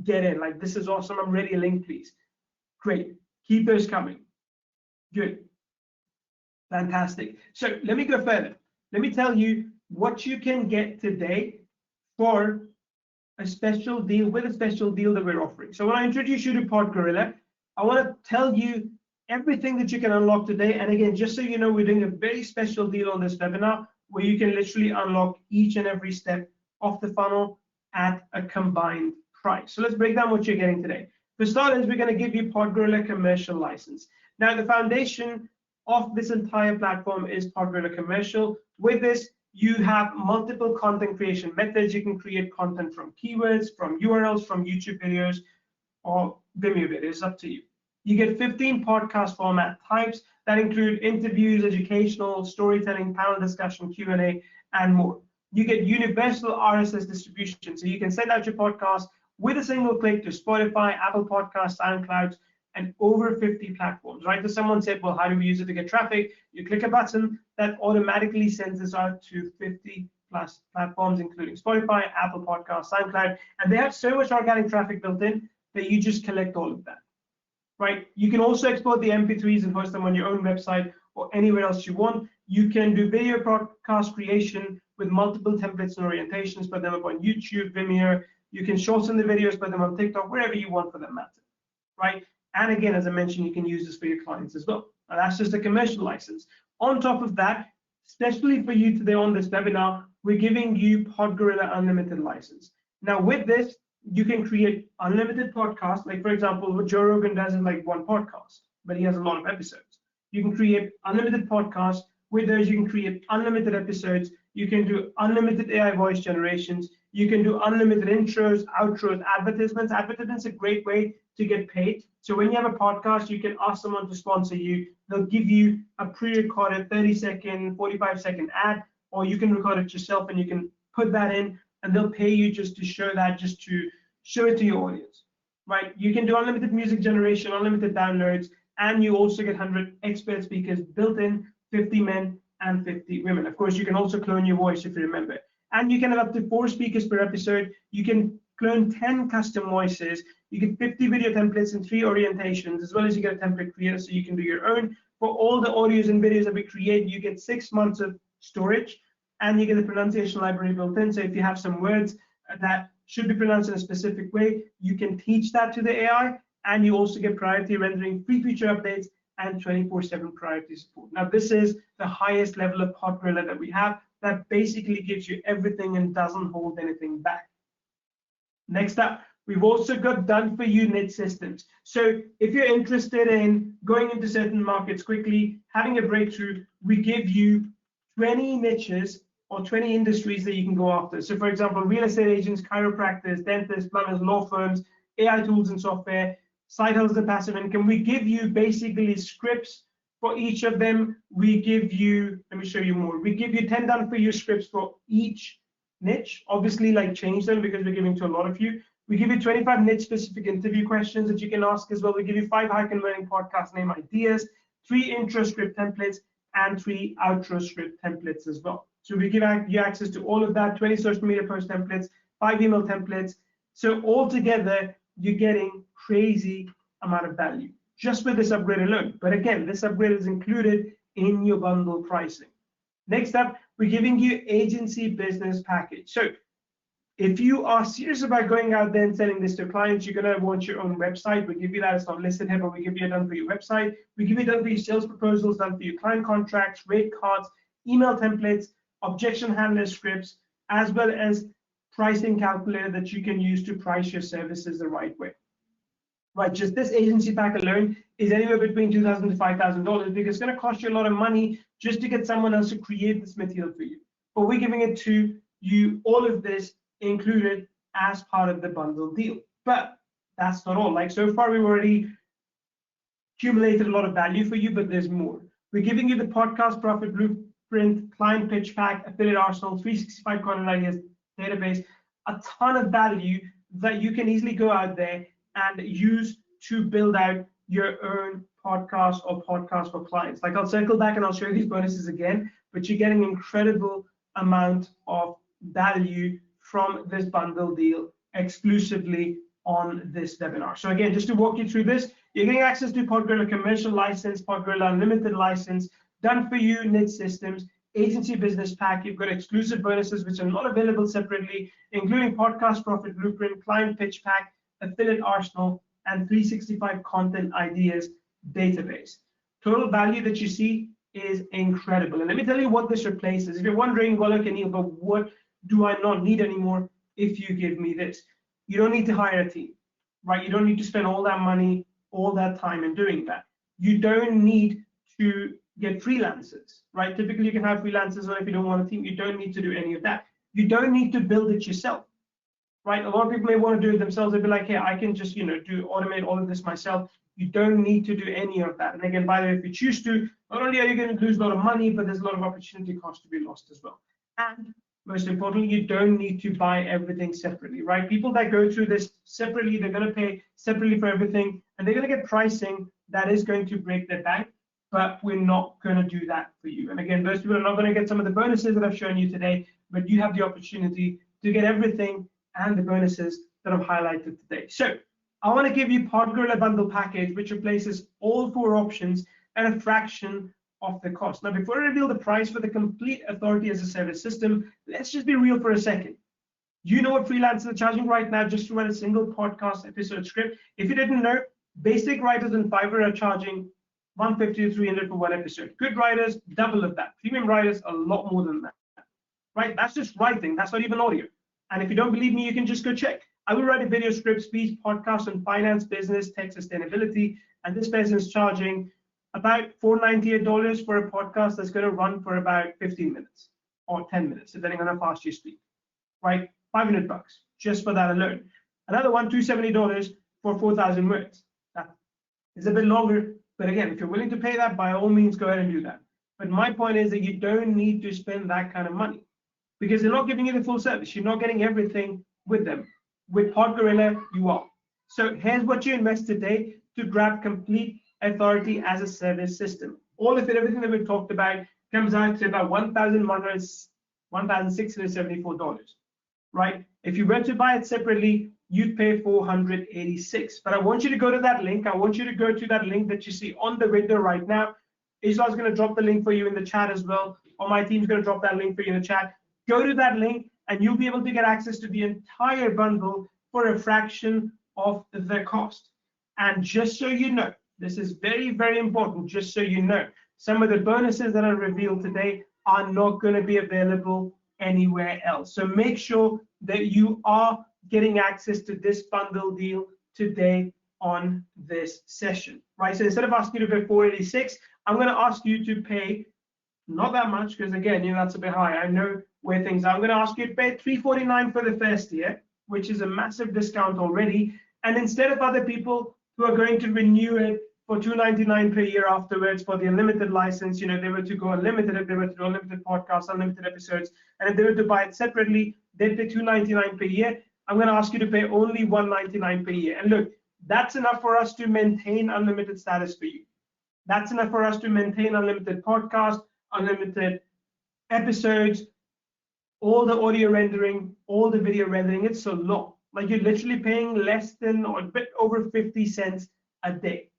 get in. Like, this is awesome. I'm ready. A link, please. Great. Keep those coming. Good. Fantastic. So let me go further. Let me tell you what you can get today for a special deal, with a special deal that we're offering. So when I introduce you to PodGorilla, I want to tell you everything that you can unlock today. And again, just so you know, we're doing a very special deal on this webinar where you can literally unlock each and every step of the funnel at a combined price. So let's break down what you're getting today. For starters, we're going to give you PodGorilla commercial license. Now, the foundation of this entire platform is PodGorilla commercial. With this, you have multiple content creation methods. You can create content from keywords, from URLs, from YouTube videos, or Vimeo videos, up to you. You get 15 podcast format types that include interviews, educational, storytelling, panel discussion, Q&A, and more. You get universal RSS distribution, so you can send out your podcast with a single click to Spotify, Apple Podcasts, SoundCloud, and over 50 platforms, right? So someone said, well, how do we use it to get traffic? You click a button that automatically sends this out to 50 plus platforms, including Spotify, Apple Podcasts, SoundCloud, and they have so much organic traffic built in that you just collect all of that, right? You can also export the MP3s and host them on your own website or anywhere else you want. You can do video podcast creation with multiple templates and orientations, put them up on YouTube, Vimeo. You can shorten the videos, put them on TikTok, wherever you want for that matter, right? And again, as I mentioned, you can use this for your clients as well. And that's just a commercial license. On top of that, especially for you today on this webinar, we're giving you PodGorilla Unlimited license. Now with this, you can create unlimited podcasts. Like for example, what Joe Rogan does is like one podcast, but he has a lot of episodes. You can create unlimited podcasts. With those, you can create unlimited episodes. You can do unlimited AI voice generations. You can do unlimited intros, outros, advertisements. Advertisements are a great way to get paid. So when you have a podcast, you can ask someone to sponsor you. They'll give you a pre-recorded 30-second, 45-second ad, or you can record it yourself and you can put that in, and they'll pay you just to show that, just to show it to your audience, right? You can do unlimited music generation, unlimited downloads, and you also get 100 expert speakers built in, 50 men and 50 women. Of course, you can also clone your voice if you remember. And you can have up to 4 speakers per episode. You can clone 10 custom voices. You get 50 video templates and 3 orientations, as well as you get a template creator so you can do your own. For all the audios and videos that we create, you get 6 months of storage, and you get a pronunciation library built in. So if you have some words that should be pronounced in a specific way, you can teach that to the AI, and you also get priority rendering, free feature updates, and 24/7 priority support. Now, this is the highest level of PodGorilla that we have. that basically gives you everything and doesn't hold anything back. Next up, we've also got done for you niche systems. So if you're interested in going into certain markets quickly, having a breakthrough, we give you 20 niches or 20 industries that you can go after. So for example, real estate agents, chiropractors, dentists, plumbers, law firms, AI tools and software, side hustles and passive income. We give you basically scripts for each of them. We give you, let me show you more. We give you 10 done for you scripts for each niche. Obviously, like change them because we're giving to a lot of you. We give you 25 niche specific interview questions that you can ask as well. We give you 5 high converting podcast name ideas, 3 intro script templates, and 3 outro script templates as well. So we give you access to all of that, 20 social media post templates, 5 email templates. So altogether, you're getting crazy amount of value just with this upgrade alone. But again, this upgrade is included in your bundle pricing. Next up, we're giving you agency business package. So if you are serious about going out there and selling this to clients, you're going to want your own website. We give you that. It's not listed here, but we give you a done for your website. We give you done for your sales proposals, done for your client contracts, rate cards, email templates, objection handler scripts, as well as pricing calculator that you can use to price your services the right way. Right, just this agency pack alone is anywhere between $2,000 to $5,000 because it's going to cost you a lot of money just to get someone else to create this material for you. But we're giving it to you, all of this included as part of the bundle deal. But that's not all. Like so far, we've already accumulated a lot of value for you, but there's more. We're giving you the podcast profit blueprint, client pitch pack, affiliate arsenal, 365 content ideas database, a ton of value that you can easily go out there and use to build out your own podcast or podcast for clients. Like I'll circle back and I'll show you these bonuses again, but you're getting an incredible amount of value from this bundle deal exclusively on this webinar. So again, just to walk you through this, you're getting access to PodGorilla commercial license, PodGorilla unlimited license, done for you niche systems, agency business pack. You've got exclusive bonuses which are not available separately, including podcast profit blueprint, client pitch pack, affiliate arsenal, and 365 content ideas database. Total value that you see is incredible. And let me tell you what this replaces. If you're wondering, well, okay, Neil, but what do I not need anymore if you give me this? You don't need to hire a team, right? You don't need to spend all that money, all that time in doing that. You don't need to get freelancers, right? Typically, you can have freelancers, or if you don't want a team, you don't need to do any of that. You don't need to build it yourself. Right, a lot of people may want to do it themselves. They'll be like, hey, I can just, automate all of this myself. You don't need to do any of that. And again, by the way, if you choose to, not only are you going to lose a lot of money, but there's a lot of opportunity cost to be lost as well. And most importantly, you don't need to buy everything separately, right? People that go through this separately, they're going to pay separately for everything, and they're going to get pricing that is going to break their bank, but we're not going to do that for you. And again, those people are not going to get some of the bonuses that I've shown you today, but you have the opportunity to get everything and the bonuses that I've highlighted today. So I want to give you PodGorilla bundle package, which replaces all 4 options at a fraction of the cost. Now, before I reveal the price for the complete authority as a service system, let's just be real for a second. You know what freelancers are charging right now just to run a single podcast episode script? If you didn't know, basic writers in Fiverr are charging $150 to $300 for one episode. Good writers, double of that. Premium writers, a lot more than that. Right? That's just writing. That's not even audio. And if you don't believe me, you can just go check. I will write a video script, speech, podcast on finance, business, tech, sustainability, and this person is charging about $498 for a podcast that's going to run for about 15 minutes or 10 minutes, depending on how fast you speak. Right? $500 just for that alone. Another one, $270 for 4,000 words. That is a bit longer, but again, if you're willing to pay that, by all means, go ahead and do that. But my point is that you don't need to spend that kind of money, because they're not giving you the full service. You're not getting everything with them. With PodGorilla, you are. So here's what you invest today to grab complete authority as a service system. All of it, everything that we've talked about, comes out to about $1,674, right? If you were to buy it separately, you'd pay $486. But I want you to go to that link. I want you to go to that link that you see on the window right now. Ijlal's going to drop the link for you in the chat as well, or my team's going to drop that link for you in the chat. Go to that link and you'll be able to get access to the entire bundle for a fraction of the cost. And just so you know, this is very, very important, just so you know, some of the bonuses that I revealed today are not going to be available anywhere else. So make sure that you are getting access to this bundle deal today on this session, right? So instead of asking you to pay $486, I'm going to ask you to pay not that much, because again, that's a bit high. I know where things are. I'm going to ask you to pay $349 for the first year, which is a massive discount already. And instead of other people who are going to renew it for $299 per year afterwards for the unlimited license, they were to go unlimited if they were to do unlimited podcasts, unlimited episodes, and if they were to buy it separately, they'd pay $299 per year. I'm going to ask you to pay only $199 per year. And look, that's enough for us to maintain unlimited status for you. That's enough for us to maintain unlimited podcasts, unlimited episodes, all the audio rendering, all the video rendering. It's so low. Like, you're literally paying less than or a bit over 50 cents a day.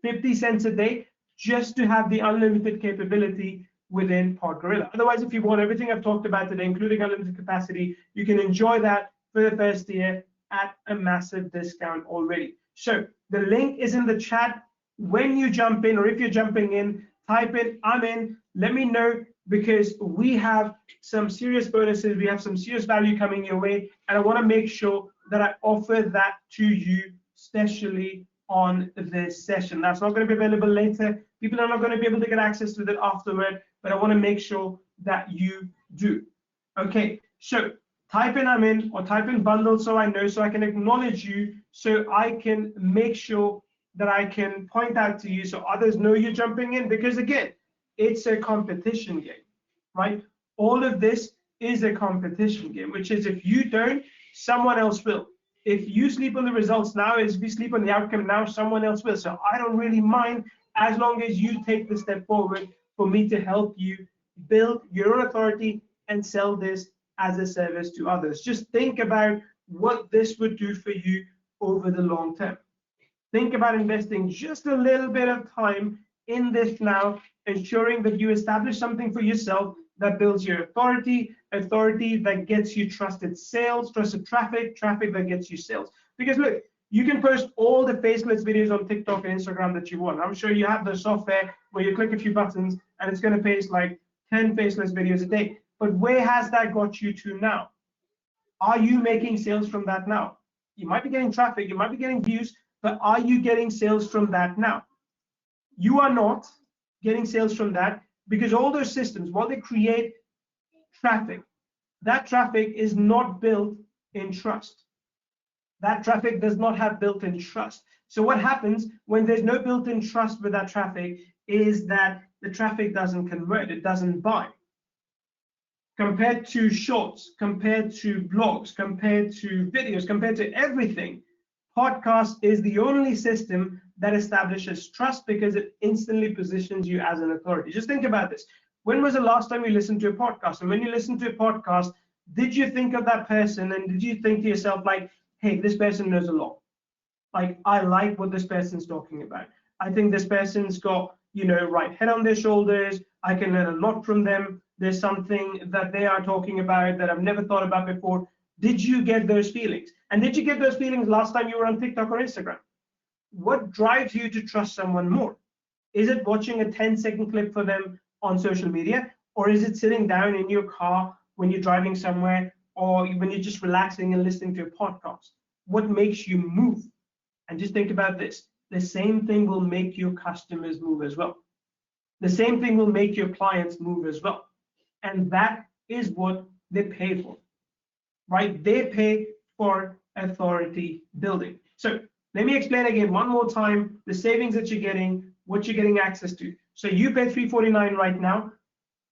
50 cents a day just to have the unlimited capability within PodGorilla. Otherwise, if you want everything I've talked about today, including unlimited capacity, you can enjoy that for the first year at a massive discount already. So the link is in the chat. When you jump in, or if you're jumping in, type in "I'm in." Let me know, because we have some serious bonuses. We have some serious value coming your way, and I want to make sure that I offer that to you, especially on this session. That's not going to be available later. People are not going to be able to get access to that afterward, but I want to make sure that you do. Okay, so type in "I'm in" or type in "bundle" so I know, so I can acknowledge you, so I can make sure that I can point out to you so others know you're jumping in, because again, it's a competition game, right? All of this is a competition game, which is if you don't, someone else will. If you sleep on the results now, if you sleep on the outcome now, someone else will. So I don't really mind, as long as you take the step forward for me to help you build your own authority and sell this as a service to others. Just think about what this would do for you over the long term. Think about investing just a little bit of time in this now, ensuring that you establish something for yourself that builds your authority that gets you trusted sales, trusted traffic that gets you sales. Because look, you can post all the faceless videos on TikTok and Instagram that you want. I'm sure you have the software where you click a few buttons and it's going to paste like 10 faceless videos a day. But where has that got you to now? Are you making sales from that now? You might be getting traffic, you might be getting views, but are you getting sales from that now? You are not getting sales from that, because all those systems, while they create traffic, that traffic is not built in trust. That traffic does not have built-in trust. So what happens when there's no built-in trust with that traffic is that the traffic doesn't convert, it doesn't buy. Compared to shorts, compared to blogs, compared to videos, compared to everything, podcast is the only system that establishes trust, because it instantly positions you as an authority. Just think about this. When was the last time you listened to a podcast? And when you listened to a podcast, did you think of that person, and did you think to yourself like, hey, this person knows a lot. Like, I like what this person's talking about. I think this person's got, right head on their shoulders. I can learn a lot from them. There's something that they are talking about that I've never thought about before. Did you get those feelings? And did you get those feelings last time you were on TikTok or Instagram? What drives you to trust someone more? Is it watching a 10-second clip for them on social media? Or is it sitting down in your car when you're driving somewhere, or when you're just relaxing and listening to a podcast? What makes you move? And just think about this. The same thing will make your customers move as well. The same thing will make your clients move as well. And that is what they pay for, right? They pay for authority building. So let me explain again one more time the savings that you're getting, what you're getting access to. So you pay $349 right now.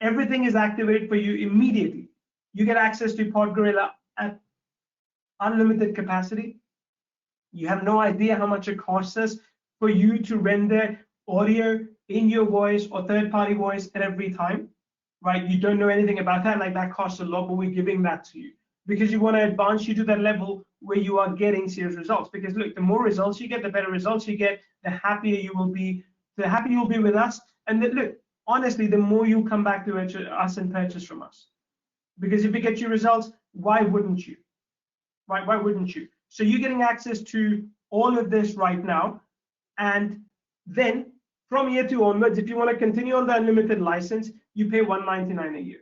Everything is activated for you immediately. You get access to PodGorilla at unlimited capacity. You have no idea how much it costs us for you to render audio in your voice or third-party voice at every time, right? You don't know anything about that, like that costs a lot, but we're giving that to you because you want to advance you to that level where you are getting serious results. Because look, the more results you get, the better results you get, the happier you will be, the happier you'll be with us. And then, look, honestly, the more you come back to us and purchase from us. Because if we get you results, why wouldn't you? Right? Why wouldn't you? So you're getting access to all of this right now. And then From year 2 onwards, if you want to continue on the unlimited license, you pay $199 a year,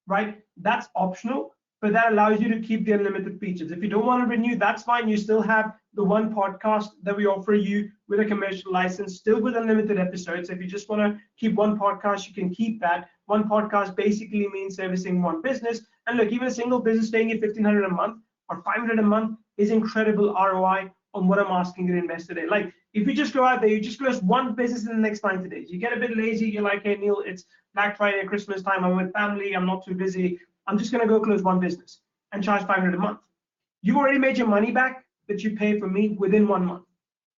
right? That's optional, but that allows you to keep the unlimited features. If you don't want to renew, that's fine. You still have the one podcast that we offer you with a commercial license, still with unlimited episodes. If you just want to keep one podcast, you can keep that. One podcast basically means servicing one business. And look, even a single business paying you $1,500 a month or $500 a month is incredible ROI on what I'm asking you to invest today. Like, if you just go out there, you just close one business in the next 90 days. You get a bit lazy. You're like, hey, Neil, it's Black Friday, Christmas time. I'm with family. I'm not too busy. I'm just going to go close one business and charge $500 a month. You've already made your money back that you pay for me within 1 month.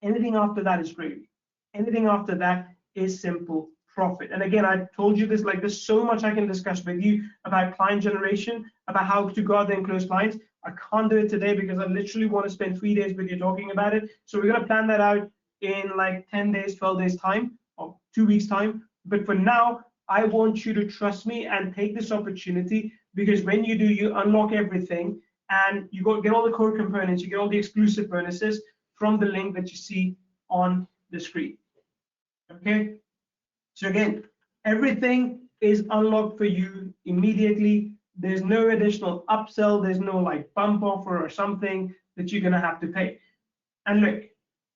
Anything after that is gravy. Anything after that is simple profit. And again, I told you this, like, there's so much I can discuss with you about client generation, about how to go out there and close clients. I can't do it today because I literally want to spend 3 days with you talking about it. So we're going to plan that out in like 10 days, 12 days time, or 2 weeks time. But for now, I want you to trust me and take this opportunity, because when you do, you unlock everything and you get all the core components, you get all the exclusive bonuses from the link that you see on the screen. Okay, so again, everything is unlocked for you immediately. There's no additional upsell, there's no like bump offer or something that you're gonna have to pay. And look,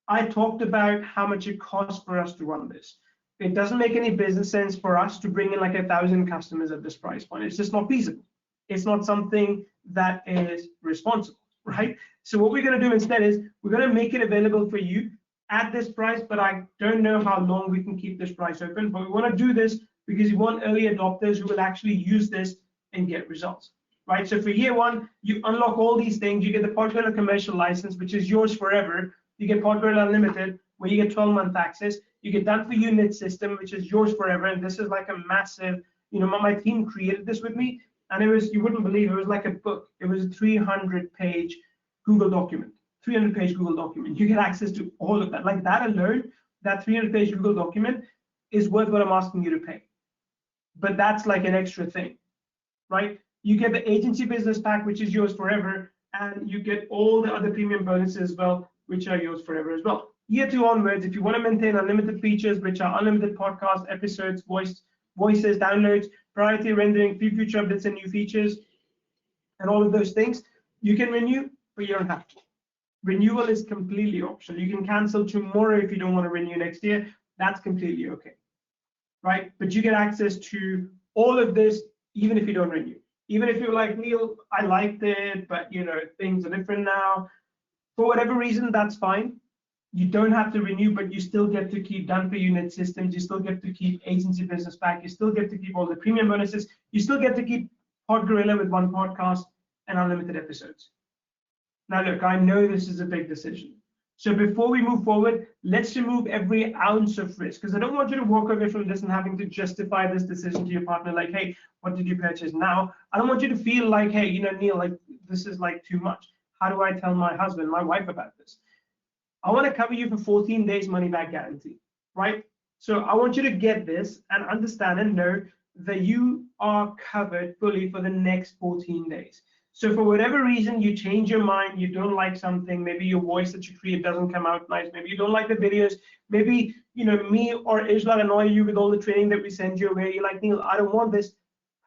I talked about how much it costs for us to run this. It doesn't make any business sense for us to bring in like 1,000 customers at this price point. It's just not feasible. It's not something that is responsible, right? So what we're going to do instead is we're going to make it available for you at this price, but I don't know how long we can keep this price open. But we want to do this because we want early adopters who will actually use this and get results, right? So for year 1, you unlock all these things. You get the PodGorilla commercial license, which is yours forever. You get PodGorilla Unlimited, where you get 12-month access. You get done for you knit system, which is yours forever. And this is like a massive, my team created this with me. And it was, you wouldn't believe, it was like a book. It was a 300-page Google document, 300-page Google document. You get access to all of that. Like that alone, that 300-page Google document is worth what I'm asking you to pay. But that's like an extra thing, right? You get the agency business pack, which is yours forever. And you get all the other premium bonuses as well, which are yours forever as well. Year 2 onwards, if you want to maintain unlimited features, which are unlimited podcast episodes, voices, downloads, priority rendering, free future updates and new features, and all of those things, you can renew, but you don't have to. Renewal is completely optional. You can cancel tomorrow if you don't want to renew next year. That's completely okay, right? But you get access to all of this even if you don't renew. Even if you're like, Neil, I liked it, but things are different now. For whatever reason, that's fine. You don't have to renew, but you still get to keep done for unit systems. You still get to keep agency business pack. You still get to keep all the premium bonuses. You still get to keep PodGorilla with one podcast and unlimited episodes. Now, look, I know this is a big decision. So before we move forward, let's remove every ounce of risk, because I don't want you to walk away from this and having to justify this decision to your partner, like, hey, what did you purchase now? I don't want you to feel like, hey, Neil, like this is like too much. How do I tell my husband, my wife about this? I want to cover you for 14 days money back guarantee, right? So I want you to get this and understand and know that you are covered fully for the next 14 days. So for whatever reason, you change your mind, you don't like something, maybe your voice that you create doesn't come out nice, maybe you don't like the videos, maybe, me or Ijlal annoy you with all the training that we send you away, you're like, Neil, I don't want this,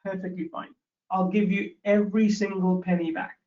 perfectly fine. I'll give you every single penny back.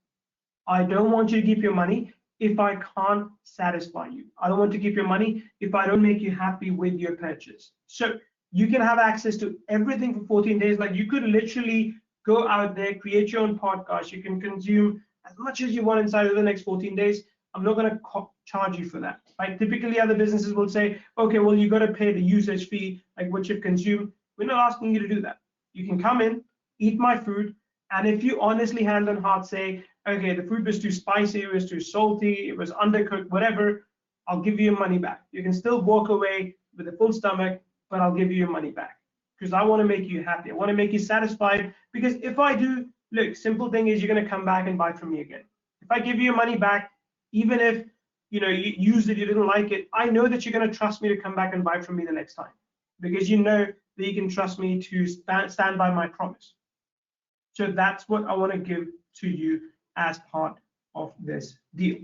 I don't want you to keep your money if I can't satisfy you. I don't want to keep your money if I don't make you happy with your purchase. So you can have access to everything for 14 days. Like, you could literally go out there, create your own podcast. You can consume as much as you want inside of the next 14 days. I'm not going to charge you for that. Right? Typically, other businesses will say, okay, well, you got to pay the usage fee, like what you've consumed. We're not asking you to do that. You can come in, eat my food, and if you honestly, hand on heart, say, okay, the food was too spicy, it was too salty, it was undercooked, whatever, I'll give you your money back. You can still walk away with a full stomach, but I'll give you your money back, because I want to make you happy. I want to make you satisfied, because if I do, look, simple thing is you're going to come back and buy from me again. If I give you your money back, even if you used it, you didn't like it, I know that you're going to trust me to come back and buy from me the next time, because you know that you can trust me to stand by my promise. So that's what I want to give to you as part of this deal.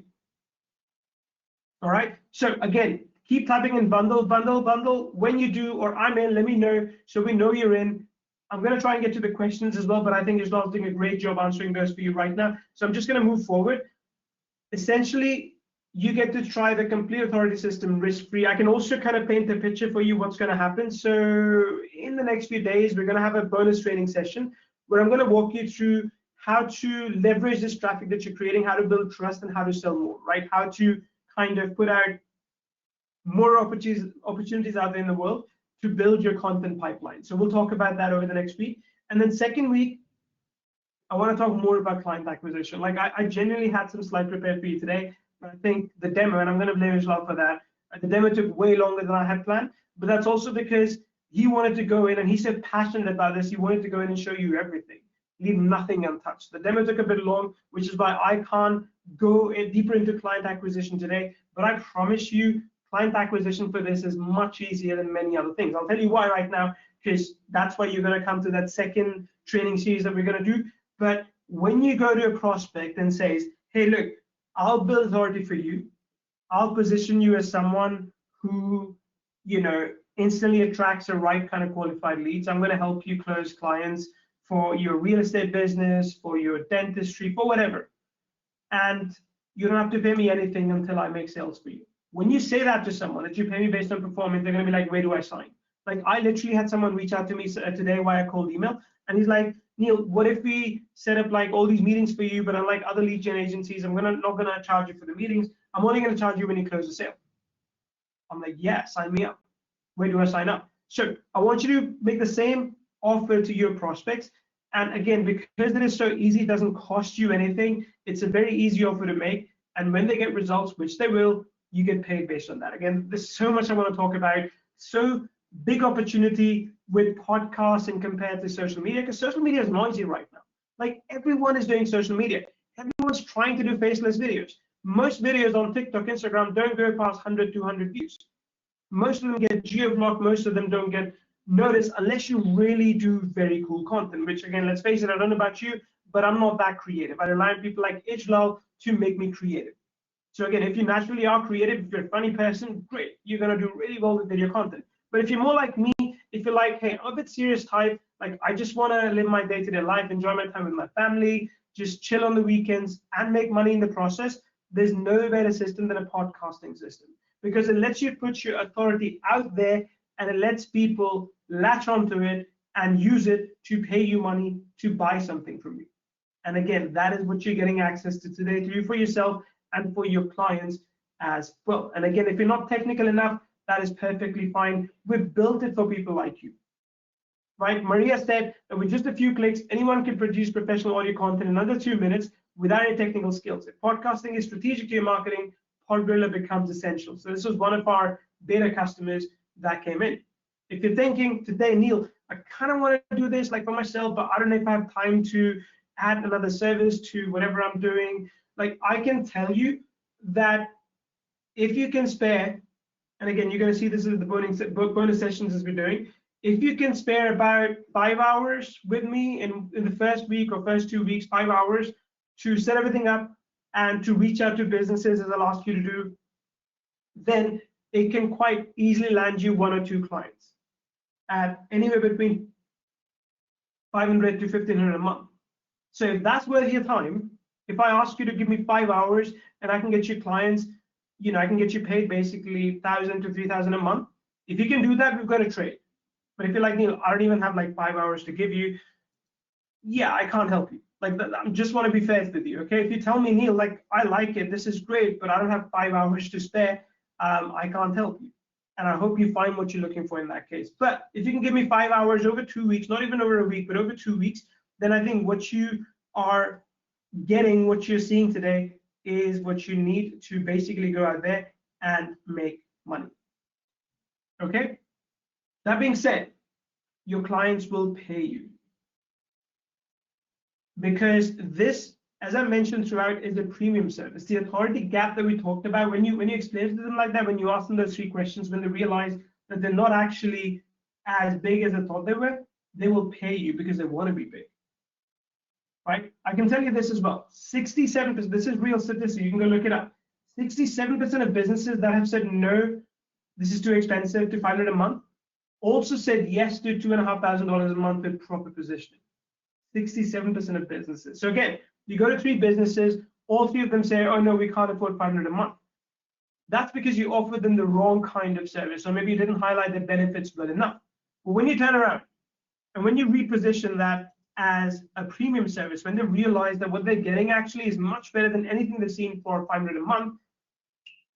All right. So again, keep typing in bundle, bundle, bundle. When you do, or I'm in, let me know so we know you're in. I'm going to try and get to the questions as well, but I think Ijlal's doing a great job answering those for you right now. So I'm just going to move forward. Essentially, you get to try the complete authority system risk-free. I can also kind of paint a picture for you what's going to happen. So in the next few days, we're going to have a bonus training session where I'm going to walk you through how to leverage this traffic that you're creating, how to build trust, and how to sell more, right? How to kind of put out more opportunities out there in the world to build your content pipeline. So we'll talk about that over the next week. And then second week, I want to talk more about client acquisition. Like I genuinely had some slides prepared for you today. I think the demo, and I'm going to blame Ijlal for that, the demo took way longer than I had planned, but that's also because he wanted to go in, and he's so passionate about this, he wanted to go in and show you everything, leave nothing untouched. The demo took a bit long, which is why I can't go deeper into client acquisition today, but I promise you, client acquisition for this is much easier than many other things. I'll tell you why right now, because that's why you're going to come to that second training series that we're going to do. But when you go to a prospect and says, hey, look, I'll build authority for you. I'll position you as someone who, instantly attracts the right kind of qualified leads. I'm going to help you close clients for your real estate business, for your dentistry, for whatever. And you don't have to pay me anything until I make sales for you. When you say that to someone, that you pay me based on performance, they're going to be like, where do I sign? Like I literally had someone reach out to me today via cold email, and he's like, Neil, what if we set up like all these meetings for you, but unlike other lead gen agencies, I'm not gonna charge you for the meetings. I'm only gonna charge you when you close the sale. I'm like, yeah, sign me up. Where do I sign up? So I want you to make the same offer to your prospects. And again, because it is so easy, it doesn't cost you anything. It's a very easy offer to make. And when they get results, which they will, you get paid based on that. Again, there's so much I want to talk about. So big opportunity with podcasting compared to social media, because social media is noisy right now. Like everyone is doing social media. Everyone's trying to do faceless videos. Most videos on TikTok, Instagram don't go past 100, 200 views. Most of them get geo-blocked. Most of them don't get noticed unless you really do very cool content, which again, let's face it, I don't know about you, but I'm not that creative. I rely on people like Ijlal to make me creative. So again, if you naturally are creative, if you're a funny person, great. You're going to do really well with video content. But if you're more like me, if you're like, hey, I'm a bit serious type, like I just want to live my day-to-day life, enjoy my time with my family, just chill on the weekends and make money in the process, there's no better system than a podcasting system, because it lets you put your authority out there and it lets people latch onto it and use it to pay you money to buy something from you. And again, that is what you're getting access to today to do for yourself and for your clients as well. And again, if you're not technical enough, that is perfectly fine. We've built it for people like you, right? Maria said that with just a few clicks, anyone can produce professional audio content in under 2 minutes without any technical skills. If podcasting is strategic to your marketing, PodGorilla becomes essential. So this was one of our beta customers that came in. If you're thinking today, Neil, I kind of want to do this like for myself, but I don't know if I have time to add another service to whatever I'm doing. Like I can tell you that if you can spare, and again, you're going to see this is the bonus sessions as we're doing. If you can spare about 5 hours with me in the first week or first 2 weeks, 5 hours to set everything up and to reach out to businesses as I'll ask you to do, then it can quite easily land you 1 or 2 clients at anywhere between 500 to 1,500 a month. So if that's worth your time, if I ask you to give me 5 hours and I can get you clients, I can get you paid basically 1,000 to 3,000 a month. If you can do that, we've got a trade. But if you're like, Neil, I don't even have like 5 hours to give you, yeah, I can't help you. Like, I just want to be fair with you, okay? If you tell me, Neil, like, I like it, this is great, but I don't have 5 hours to spare, I can't help you. And I hope you find what you're looking for in that case. But if you can give me 5 hours over 2 weeks, not even over a week, but over 2 weeks, then I think what you are getting, what you're seeing today, is what you need to basically go out there and make money. Okay? That being said, your clients will pay you. Because this, as I mentioned throughout, is a premium service. The authority gap that we talked about, when you explain to them like that, when you ask them those 3 questions, when they realize that they're not actually as big as they thought they were, they will pay you because they want to be big. Right? I can tell you this as well. 67%, this is real statistics, you can go look it up. 67% of businesses that have said no this is too expensive to $500 a month, also said yes to $2,500 a month with proper positioning. 67% of businesses. So again, you go to 3 businesses, all 3 of them say, oh no, we can't afford $500 a month. That's because you offered them the wrong kind of service, or maybe you didn't highlight the benefits well enough. But when you turn around and when you reposition that as a premium service, when they realize that what they're getting actually is much better than anything they've seen for $500 a month,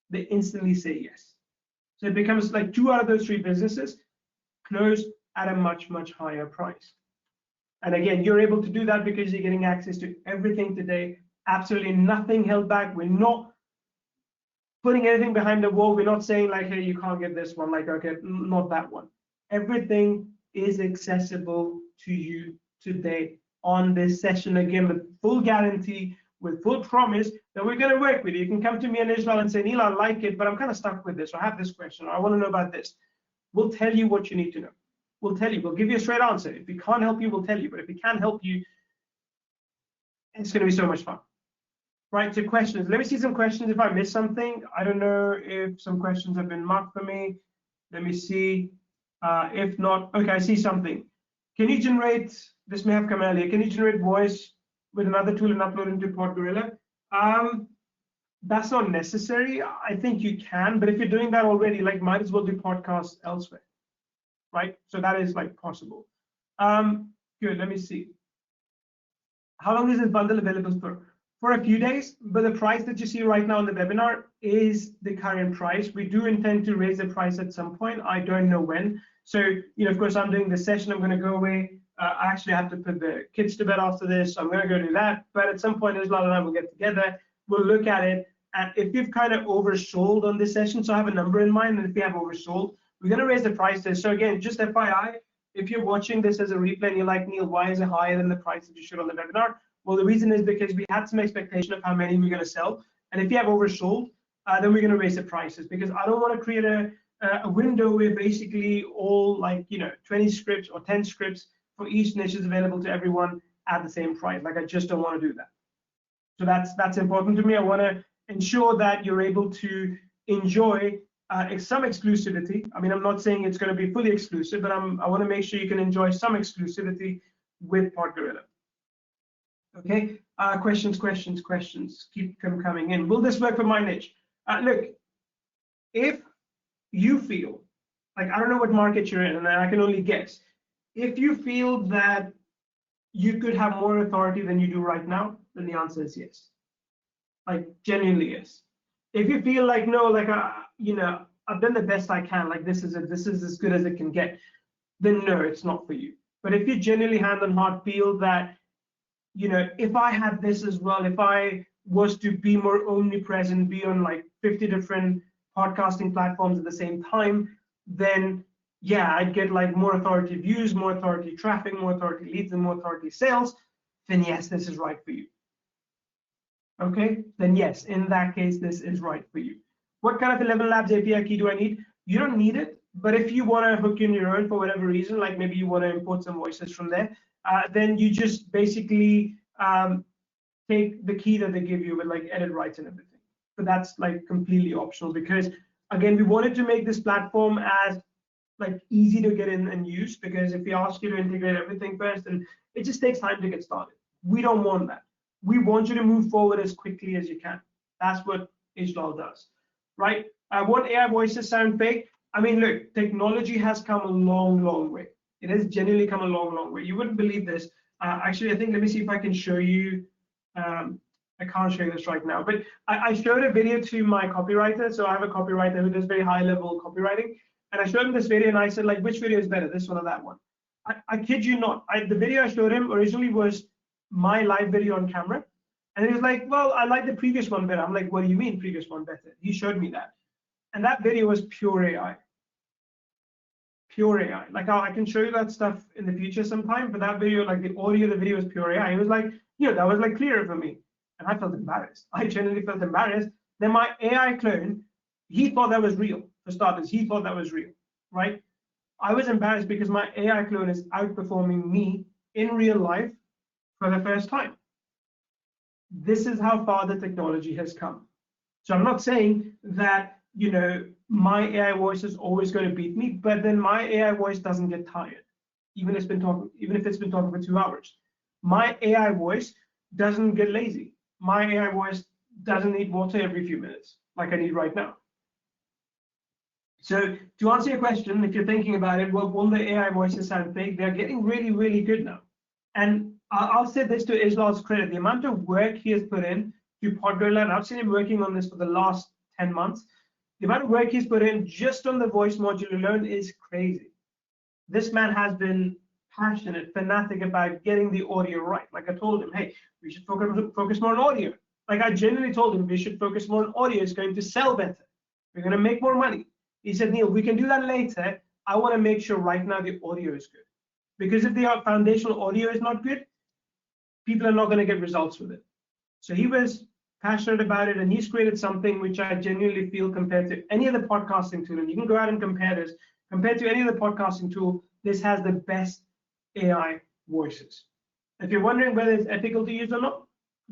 they instantly say yes. So it becomes like 2 out of those 3 businesses close at a much, much higher price. And again, you're able to do that because you're getting access to everything today, absolutely nothing held back. We're not putting anything behind the wall. We're not saying like, hey, you can't get this one, like, okay, not that one. Everything is accessible to you today on this session, again, with full guarantee, with full promise that we're going to work with you. You can come to me and Ijlal and say, Neil, I like it, but I'm kind of stuck with this. Or I have this question, or I want to know about this. We'll tell you what you need to know. We'll tell you. We'll give you a straight answer. If we can't help you, we'll tell you. But if we can help you, it's going to be so much fun. Right, so questions. Let me see some questions if I missed something. I don't know if some questions have been marked for me. Let me see. If not, okay, I see something. Can you generate, this may have come earlier, can you generate voice with another tool and upload into PodGorilla? That's not necessary. I think you can, but if you're doing that already, like, might as well do podcasts elsewhere, right? So that is like possible. Good, let me see. How long is this bundle available for? For a few days, but the price that you see right now in the webinar is the current price. We do intend to raise the price at some point. I don't know when. So, you know, of course, I'm doing this session. I'm going to go away. I actually have to put the kids to bed after this. So I'm going to go do that. But at some point, Ijlal and I will get together. We'll look at it. And if you've kind of oversold on this session, so I have a number in mind, and if you have oversold, we're going to raise the prices. So again, just FYI, if you're watching this as a replay and you're like, Neil, why is it higher than the price that you showed on the webinar? Well, the reason is because we had some expectation of how many we're going to sell. And if you have oversold, then we're going to raise the prices, because I don't want to create a window where basically all, like, you know, 20 scripts or 10 scripts for each niche is available to everyone at the same price. Like, I just don't want to do that. So that's important to me. I want to ensure that you're able to enjoy some exclusivity. I mean, I'm not saying it's going to be fully exclusive, but I want to make sure you can enjoy some exclusivity with PodGorilla. Okay, questions, keep them coming in. Will this work for my niche? Look, if you feel, like, I don't know what market you're in, and I can only guess. If you feel that you could have more authority than you do right now, then the answer is yes. Like, genuinely yes. If you feel like, no, like, you know, I've done the best I can, like, this is as good as it can get, then no, it's not for you. But if you genuinely hand on heart feel that, you know, if I had this as well, if I was to be more omnipresent, be on like 50 different podcasting platforms at the same time, then yeah, I'd get like more authority views, more authority traffic, more authority leads, and more authority sales, then yes, this is right for you. Okay, then yes, in that case, this is right for you. What kind of 11 Labs API key do I need? You don't need it, but if you want to hook in your own for whatever reason, like maybe you want to import some voices from there, then you just basically take the key that they give you with like edit rights and everything. But that's like completely optional, because again, we wanted to make this platform as like easy to get in and use, because if we ask you to integrate everything first, then it just takes time to get started. We don't want that. We want you to move forward as quickly as you can. That's what Ijlal does, right? What AI voices sound fake? I mean, look, technology has come a long, long way. It has genuinely come a long, long way. You wouldn't believe this. Actually, I think, let me see if I can show you. I can't show you this right now, but I showed a video to my copywriter. So I have a copywriter who does very high level copywriting. And I showed him this video and I said, like, which video is better, this one or that one? I kid you not. The video I showed him originally was my live video on camera. And he was like, well, I like the previous one better. I'm like, what do you mean previous one better? He showed me that. And that video was pure AI. Pure AI. Like, I can show you that stuff in the future sometime, but that video, like the audio of the video is pure AI. He was like, you know, that was like clearer for me. And I felt embarrassed. I genuinely felt embarrassed. Then my AI clone, he thought that was real. For starters, he thought that was real, right? I was embarrassed because my AI clone is outperforming me in real life for the first time. This is how far the technology has come. So I'm not saying that, you know, my AI voice is always going to beat me, but then my AI voice doesn't get tired, even if it's been talking for 2 hours. My AI voice doesn't get lazy. My AI voice doesn't need water every few minutes, like I need right now. So to answer your question, if you're thinking about it, well, will the AI voices sound fake? They're getting really, really good now. And I'll say this to Ijlal's credit, the amount of work he has put in to PodGorilla, and I've seen him working on this for the last 10 months, the amount of work he's put in just on the voice module alone is crazy. This man has been passionate, fanatic about getting the audio right. Like I told him, hey, we should focus more on audio. Like I genuinely told him we should focus more on audio. It's going to sell better. We're going to make more money. He said, Neil, we can do that later. I want to make sure right now the audio is good. Because if the foundational audio is not good, people are not going to get results with it. So he was passionate about it, and he's created something which I genuinely feel, compared to any other podcasting tool, and you can go out and compare this, compared to any other podcasting tool, this has the best AI voices. If you're wondering whether it's ethical to use or not,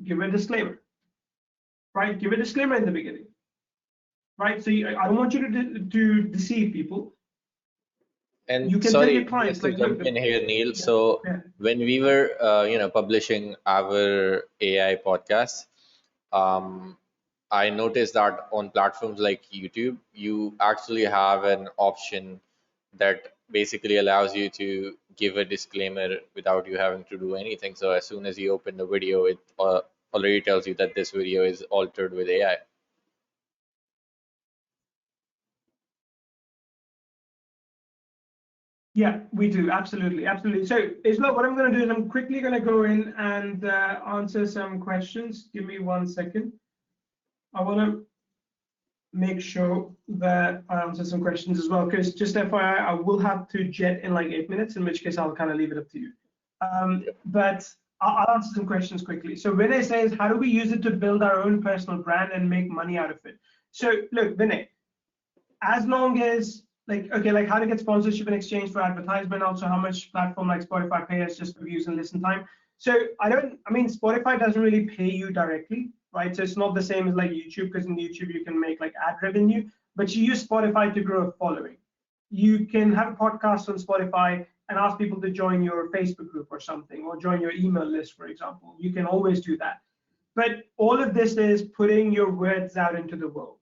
give a disclaimer, right? Give a disclaimer in the beginning, right? So I don't want you to deceive people. And you can sorry, tell your clients, just to like, jump look, in here, Neil. So when we were, publishing our AI podcast, I noticed that on platforms like YouTube, you actually have an option that basically allows you to give a disclaimer without you having to do anything. So as soon as you open the video, it already tells you that this video is altered with AI. Yeah, we do. Absolutely. Absolutely. So, Ijlal, what I'm going to do is I'm quickly going to go in and answer some questions. Give me 1 second. I want to make sure that I answer some questions as well, because just FYI, I will have to jet in like 8 minutes, in which case I'll kind of leave it up to you. But I'll answer some questions quickly. So Vinay says, how do we use it to build our own personal brand and make money out of it? So look, Vinay, as long as like how to get sponsorship in exchange for advertisement, also how much platform like Spotify pays just for views and listen time. So Spotify doesn't really pay you directly, right? So it's not the same as like YouTube, because in YouTube you can make like ad revenue, but you use Spotify to grow a following. You can have a podcast on Spotify and ask people to join your Facebook group or something, or join your email list, for example. You can always do that. But all of this is putting your words out into the world,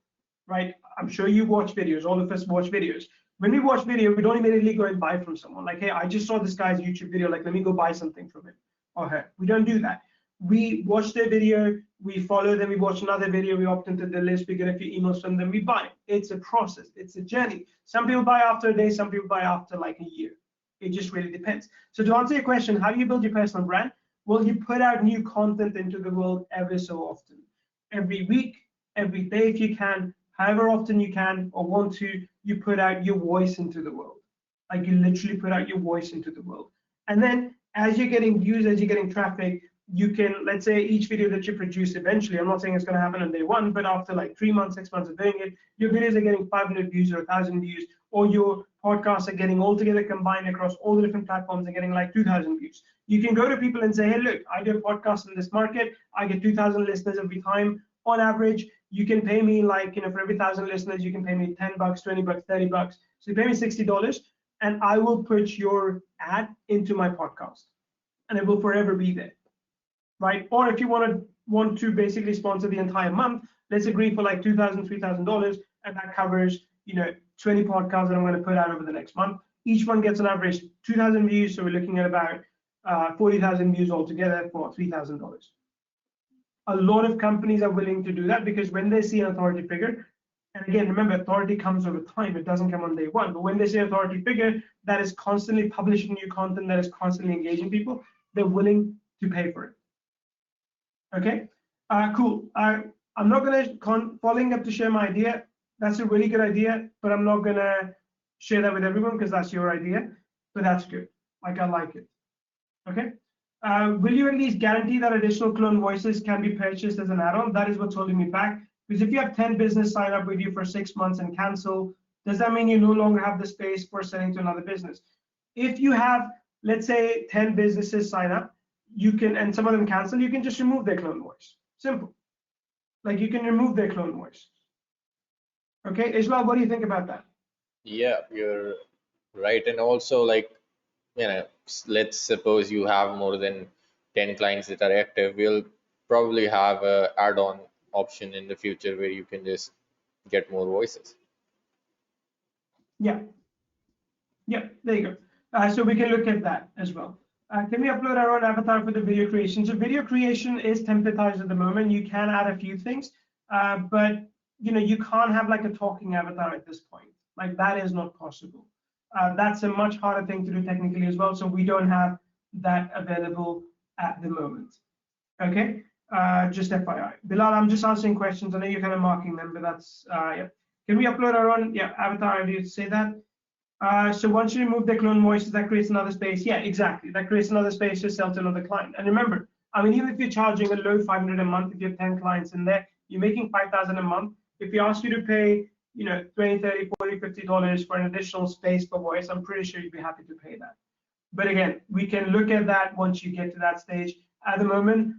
right? I'm sure you watch videos. All of us watch videos. When we watch video, we don't immediately go and buy from someone. Like, hey, I just saw this guy's YouTube video. Like, let me go buy something from him or her. We don't do that. We watch their video, we follow them, we watch another video, we opt into the list, we get a few emails from them, we buy. It's a process. It's a journey. Some people buy after a day, some people buy after like a year. It just really depends. So to answer your question, how do you build your personal brand? Well, you put out new content into the world every so often. Every week, every day if you can, however often you can or want to, you put out your voice into the world. Like, you literally put out your voice into the world. And then as you're getting views, as you're getting traffic, you can, let's say each video that you produce eventually, I'm not saying it's going to happen on day one, but after like 3 months, 6 months of doing it, your videos are getting 500 views or 1,000 views, or your podcasts are getting all together combined across all the different platforms and getting like 2,000 views. You can go to people and say, hey, look, I do a podcast in this market. I get 2,000 listeners every time on average. You can pay me like, for every 1,000 listeners, you can pay me $10, $20, $30. So you pay me $60 and I will put your ad into my podcast and it will forever be there, right? Or if you want to basically sponsor the entire month, let's agree for like $2,000, $3,000, and that covers, 20 podcasts that I'm going to put out over the next month. Each one gets an average 2,000 views. So we're looking at about 40,000 views altogether for $3,000. A lot of companies are willing to do that because when they see an authority figure, and again, remember, authority comes over time. It doesn't come on day one. But when they see an authority figure that is constantly publishing new content, that is constantly engaging people, they're willing to pay for it. Okay, cool. I'm not going to, following up to share my idea. That's a really good idea, but I'm not going to share that with everyone because that's your idea. But that's good. Like, I like it. Okay. Will you at least guarantee that additional clone voices can be purchased as an add-on? That is what's holding me back. Because if you have 10 business sign up with you for 6 months and cancel, does that mean you no longer have the space for selling to another business? If you have, let's say, 10 businesses sign up, you can, and some of them cancel, you can just remove their clone voice. Simple. Like, you can remove their clone voice. Okay, Ijlal, what do you think about that? Yeah, you're right. And also, like, let's suppose you have more than 10 clients that are active. We'll probably have a add-on option in the future where you can just get more voices. Yeah, yeah, there you go. So we can look at that as well. Can we upload our own avatar for the video creation? So video creation is templatized at the moment. You can add a few things, but you can't have like a talking avatar at this point. Like that is not possible. That's a much harder thing to do technically as well. So we don't have that available at the moment. Okay, just FYI. Bilal, I'm just answering questions. I know you're kind of marking them, but that's yeah. Can we upload our own avatar? I did say that. So once you remove the clone voices, that creates another space. Yeah, exactly. That creates another space to sell to another client. And remember, I mean, even if you're charging a low 500 a month, if you have 10 clients in there, you're making 5,000 a month. If you ask you to pay, 20, 30, 40, $50 for an additional space per voice, I'm pretty sure you'd be happy to pay that. But again, we can look at that once you get to that stage. At the moment,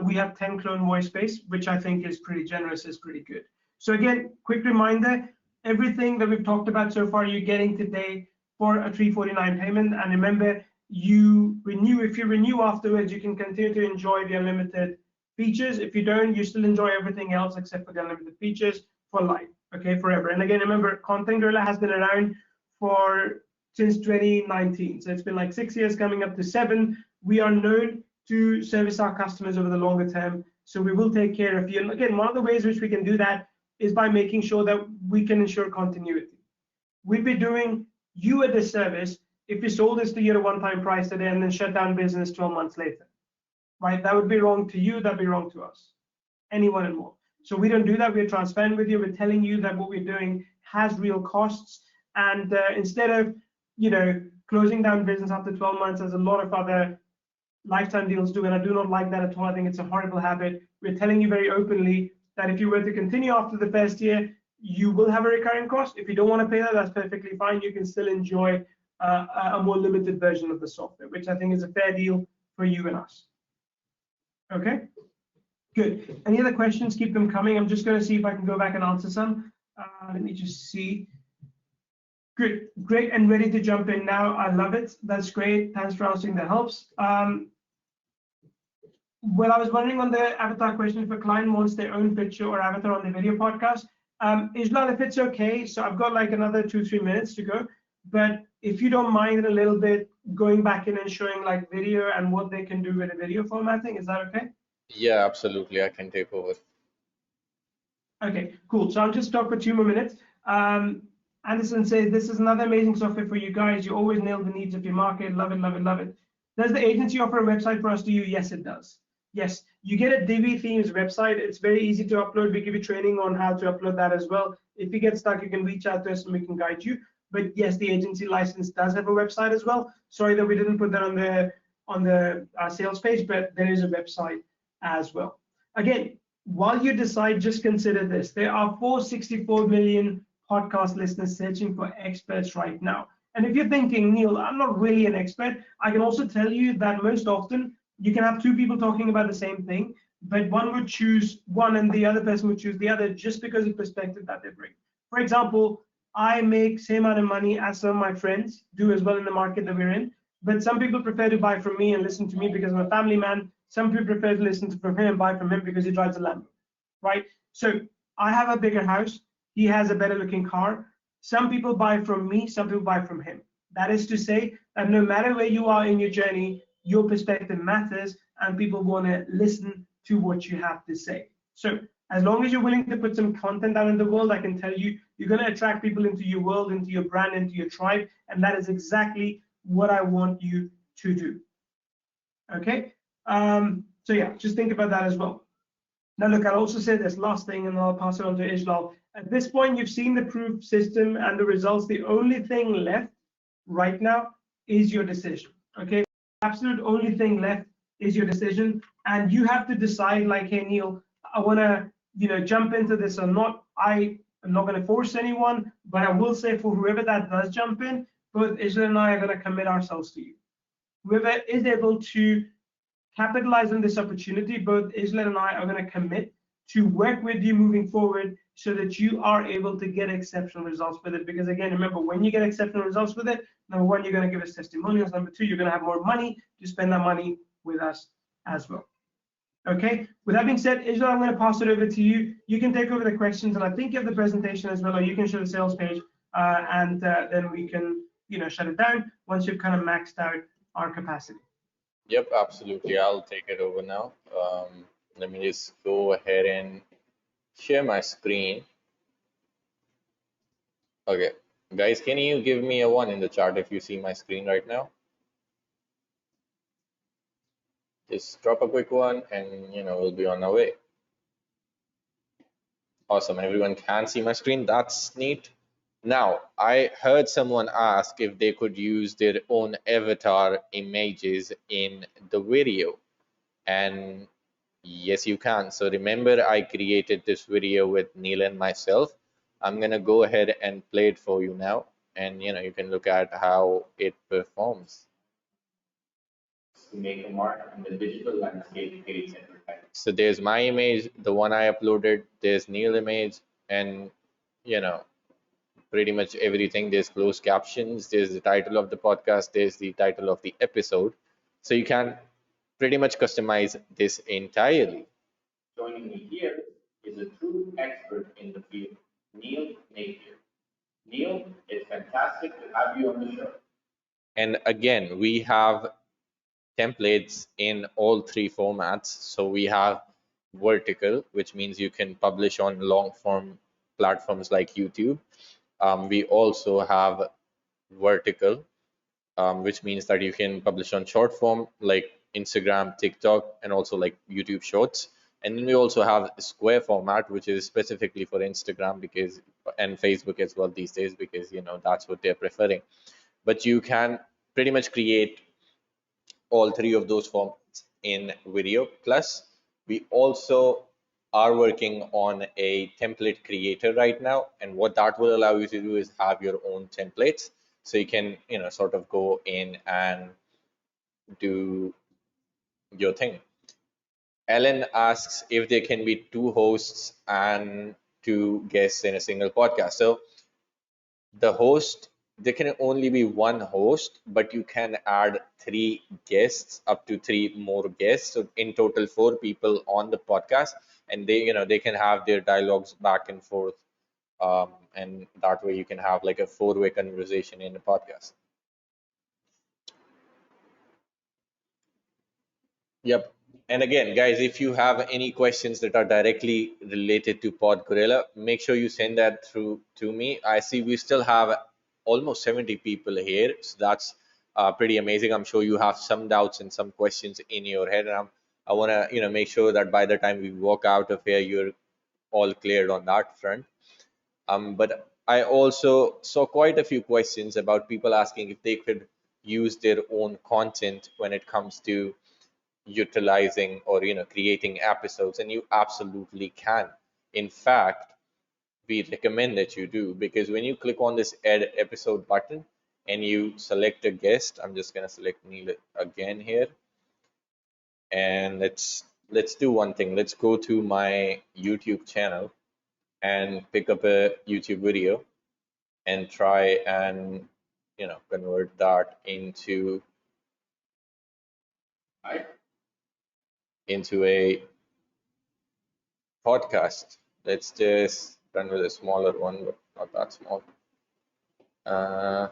we have 10 clone voice space, which I think is pretty generous, is pretty good. So again, quick reminder, everything that we've talked about so far, you're getting today for a $349 payment. And remember, if you renew afterwards, you can continue to enjoy the unlimited features. If you don't, you still enjoy everything else except for the unlimited features for life, okay, forever. And again, remember, Content Gorilla has been around since 2019. So it's been like 6 years coming up to 7. We are known to service our customers over the longer term. So we will take care of you. And again, one of the ways which we can do that is by making sure that we can ensure continuity. We'd be doing you a disservice if we sold this to you at a one-time price today and then shut down business 12 months later, right? That would be wrong to you, that'd be wrong to us, anyone and more. So we don't do that. We're transparent with you. We're telling you that what we're doing has real costs. And instead of, closing down business after 12 months, as a lot of other lifetime deals do, and I do not like that at all. I think it's a horrible habit. We're telling you very openly that if you were to continue after the first year, you will have a recurring cost. If you don't want to pay that, that's perfectly fine. You can still enjoy a more limited version of the software, which I think is a fair deal for you and us. Okay, good. Any other questions? Keep them coming. I'm just going to see if I can go back and answer some. Let me just see. Good, great, and ready to jump in now. I love it. That's great. Thanks for answering. That helps. Well, I was wondering on the avatar question, if a client wants their own picture or avatar on the video podcast. Ijlal, if it's okay, so I've got like another 2-3 minutes to go, but if you don't mind a little bit going back in and showing like video and what they can do with a video formatting, is that okay? Yeah, absolutely. I can take over. Okay, cool. So I'll just talk for 2 more minutes. Anderson says, this is another amazing software for you guys. You always nail the needs of your market. Love it, love it, love it. Does the agency offer a website for us to use? Yes, it does. Yes, you get a Divi Themes website. It's very easy to upload. We give you training on how to upload that as well. If you get stuck, you can reach out to us and we can guide you. But yes, the agency license does have a website as well. Sorry that we didn't put that on the sales page, but there is a website as well. Again, while you decide, just consider this. There are 464 million podcast listeners searching for experts right now. And if you're thinking, Neil, I'm not really an expert, I can also tell you that most often you can have 2 people talking about the same thing, but one would choose one and the other person would choose the other just because of the perspective that they bring. For example, I make same amount of money as some of my friends do as well in the market that we're in, but some people prefer to buy from me and listen to me because I'm a family man. Some people prefer to listen from him and buy from him because he drives a Lambo, right? So I have a bigger house. He has a better looking car. Some people buy from me, some people buy from him. That is to say that no matter where you are in your journey, your perspective matters and people want to listen to what you have to say. So as long as you're willing to put some content out in the world, I can tell you, you're going to attract people into your world, into your brand, into your tribe. And that is exactly what I want you to do. Okay. So yeah, just think about that as well. Now, look, I'll also say this last thing, and I'll pass it on to Ijlal. At this point, you've seen the proof system and the results. The only thing left right now is your decision. Okay, absolute only thing left is your decision, and you have to decide. Like, hey, Neil, I want to, jump into this or not. I am not going to force anyone, but I will say for whoever that does jump in, both Ijlal and I are going to commit ourselves to you. Whoever is able to capitalize on this opportunity, both Ijlal and I are going to commit to work with you moving forward so that you are able to get exceptional results with it. Because again, remember, when you get exceptional results with it, number one, you're going to give us testimonials. Number two, you're going to have more money to spend that money with us as well. Okay, with that being said, Ijlal, I'm going to pass it over to you. You can take over the questions, and I think you have the presentation as well, or you can show the sales page, and then we can, shut it down once you've kind of maxed out our capacity. Yep, absolutely. I'll take it over now. Let me just go ahead and share my screen. Okay, guys, can you give me a 1 in the chat if you see my screen right now? Just drop a quick one and we'll be on our way. Awesome, everyone can see my screen. That's neat. Now, I heard someone ask if they could use their own avatar images in the video. And yes, you can. So remember, I created this video with Neil and myself. I'm gonna go ahead and play it for you now. And you can look at how it performs. To make a mark in the digital landscape page. So there's my image, the one I uploaded, there's Neil image, and pretty much everything. There's closed captions, there's the title of the podcast, there's the title of the episode. So you can pretty much customize this entirely. Joining me here is a true expert in the field, Neil Napier. Neil, it's fantastic to have you on the show. And again, we have templates in all three formats. So we have vertical, which means you can publish on long form platforms like YouTube. We also have vertical, which means that you can publish on short form like Instagram, TikTok, and also like YouTube Shorts. And then we also have square format, which is specifically for Instagram and Facebook as well these days, because that's what they're preferring. But you can pretty much create all three of those formats in video. Plus, we also are working on a template creator right now, and what that will allow you to do is have your own templates, so you can sort of go in and do your thing. Ellen asks if there can be 2 hosts and 2 guests in a single podcast. So the host, there can only be 1 host, but you can add 3 guests, up to 3 more guests. So in total, 4 people on the podcast, and they can have their dialogues back and forth, and that way you can have like a 4-way conversation in a podcast. Yep. And again, guys, if you have any questions that are directly related to PodGorilla, make sure you send that through to me. I see we still have almost 70 people here, so that's pretty amazing. I'm sure you have some doubts and some questions in your head, and I want to make sure that by the time we walk out of here, you're all cleared on that front. But I also saw quite a few questions about people asking if they could use their own content when it comes to utilizing or creating episodes, and you absolutely can. In fact, we recommend that you do, because when you click on this add episode button and you select a guest, I'm just going to select Neil again here, and let's do one thing. Let's go to my YouTube channel and pick up a YouTube video and try and convert that into a podcast. Let's just run with a smaller one, but not that small. Yeah,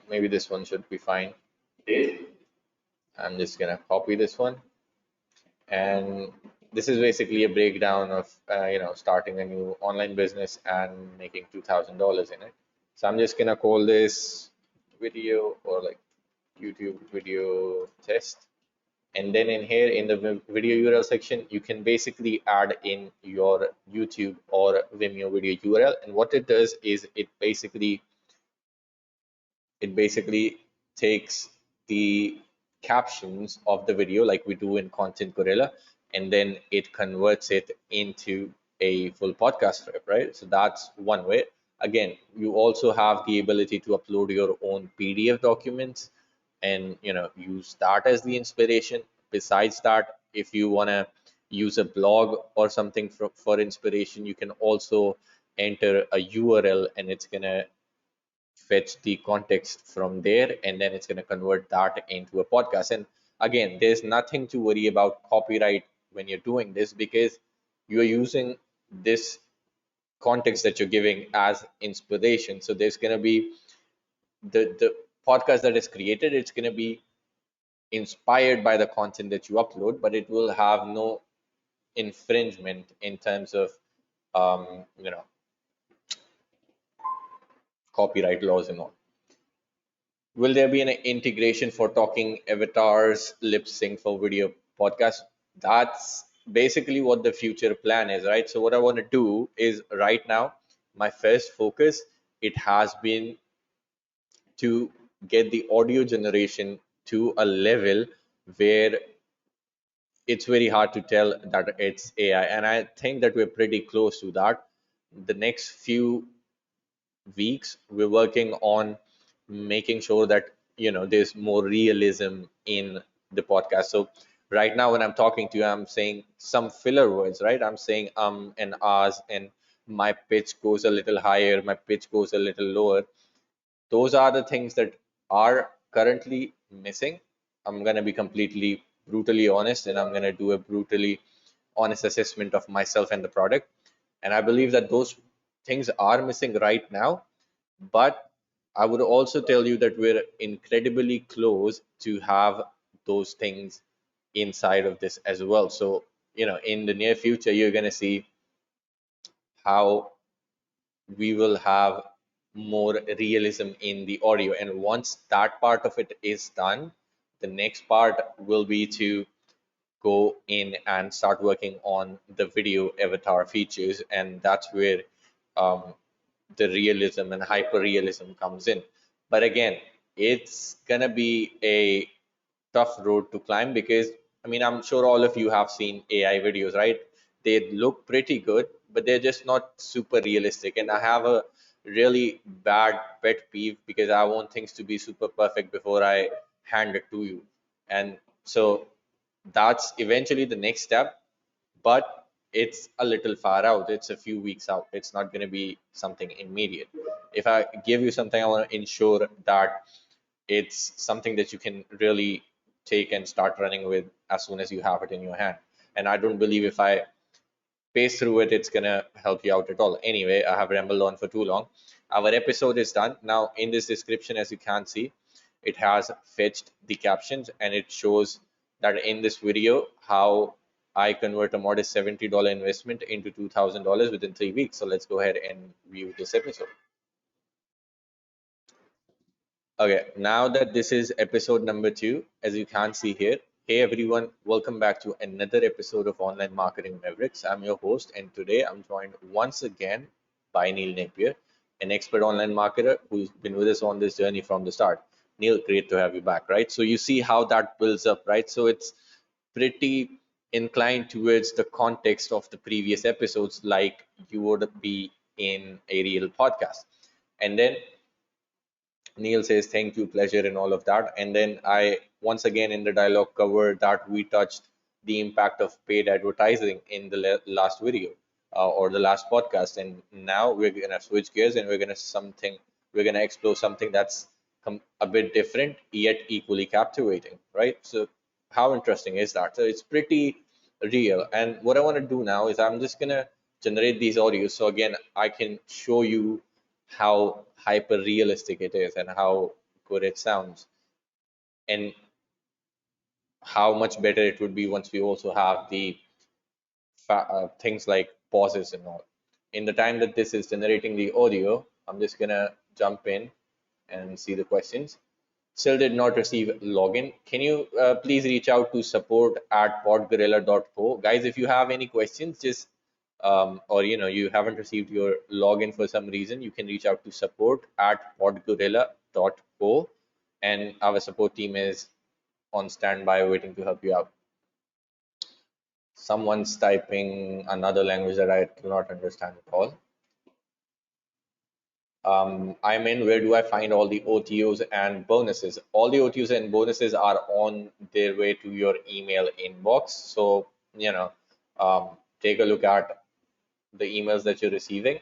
maybe this one should be fine. I'm just gonna copy this one, and this is basically a breakdown of starting a new online business and making $2,000 in it. So I'm just gonna call this video, or like YouTube video test. And then in here in the video URL section, you can basically add in your YouTube or Vimeo video URL. And what it does is it basically takes the captions of the video like we do in Content Gorilla, and then it converts it into a full podcast script, right? So that's one way. Again, you also have the ability to upload your own PDF documents and use that as the inspiration. Besides that, if you want to use a blog or something for inspiration, you can also enter a URL and it's gonna fetch the context from there, and then it's going to convert that into a podcast. And again, there's nothing to worry about copyright when you're doing this, because you're using this context that you're giving as inspiration. So there's going to be the podcast that is created, it's going to be inspired by the content that you upload, but it will have no infringement in terms of you know, copyright laws and all. Will there be an integration for talking avatars, lip sync for video podcast? That's basically what the future plan is, right? So what I want to do is, right now, my first focus, it has been to get the audio generation to a level where it's very hard to tell that it's AI. And I think that we're pretty close to that. The next few weeks, we're working on making sure that, you know, there's more realism in the podcast. So right now when I'm talking to you, I'm saying some filler words, right? I'm saying and ahs, and my pitch goes a little higher, my pitch goes a little lower. Those are the things that are currently missing. I'm going to be completely brutally honest, and I'm going to do a brutally honest assessment of myself and the product. And I believe that those things are missing right now. But I would also tell you that we're incredibly close to have those things inside of this as well. So, you know, in the near future, you're going to see how we will have more realism in the audio. And once that part of it is done, the next part will be to go in and start working on the video avatar features. And that's where the realism and hyper realism comes in. But again, it's gonna be a tough road to climb, because I mean, I'm sure all of you have seen AI videos, right? They look pretty good, but they're just not super realistic. And I have a really bad pet peeve, because I want things to be super perfect before I hand it to you. And so that's eventually the next step, but it's a little far out. It's a few weeks out. It's not going to be something immediate. If I give you something, I want to ensure that it's something that you can really take and start running with as soon as you have it in your hand. And I don't believe if I pace through it, it's going to help you out at all. Anyway, I have rambled on for too long. Our episode is done. Now, in this description, as you can see, it has fetched the captions, and it shows that in this video, how I convert a modest $70 investment into $2,000 within 3 weeks. So let's go ahead and view this episode. Okay, now that this is episode number 2, as you can see here, hey everyone, welcome back to another episode of Online Marketing Mavericks. I'm your host, and today I'm joined once again by Neil Napier, an expert online marketer who's been with us on this journey from the start. Neil, great to have you back, right? So you see how that builds up, right? So it's pretty inclined towards the context of the previous episodes, like you would be in a real podcast. And then Neil says thank you, pleasure, and all of that. And then I once again in the dialogue covered that we touched the impact of paid advertising in the last video or the last podcast. And now we're gonna switch gears, and we're gonna explore something that's a bit different yet equally captivating, right? So how interesting is that? So it's pretty real. And what I want to do now is I'm just gonna generate these audios, so again I can show you how hyper realistic it is and how good it sounds, and how much better it would be once we also have the things like pauses and all. In the time that this is generating the audio, I'm just gonna jump in and see the questions. Still did not receive login. Can you please reach out to support@podgorilla.co? Guys, if you have any questions, just or you haven't received your login for some reason, you can reach out to support@podgorilla.co, and our support team is on standby waiting to help you out. Someone's typing another language that I do not understand at all. I'm in. Where do I find all the OTOs and bonuses? All the OTOs and bonuses are on their way to your email inbox. So, take a look at the emails that you're receiving.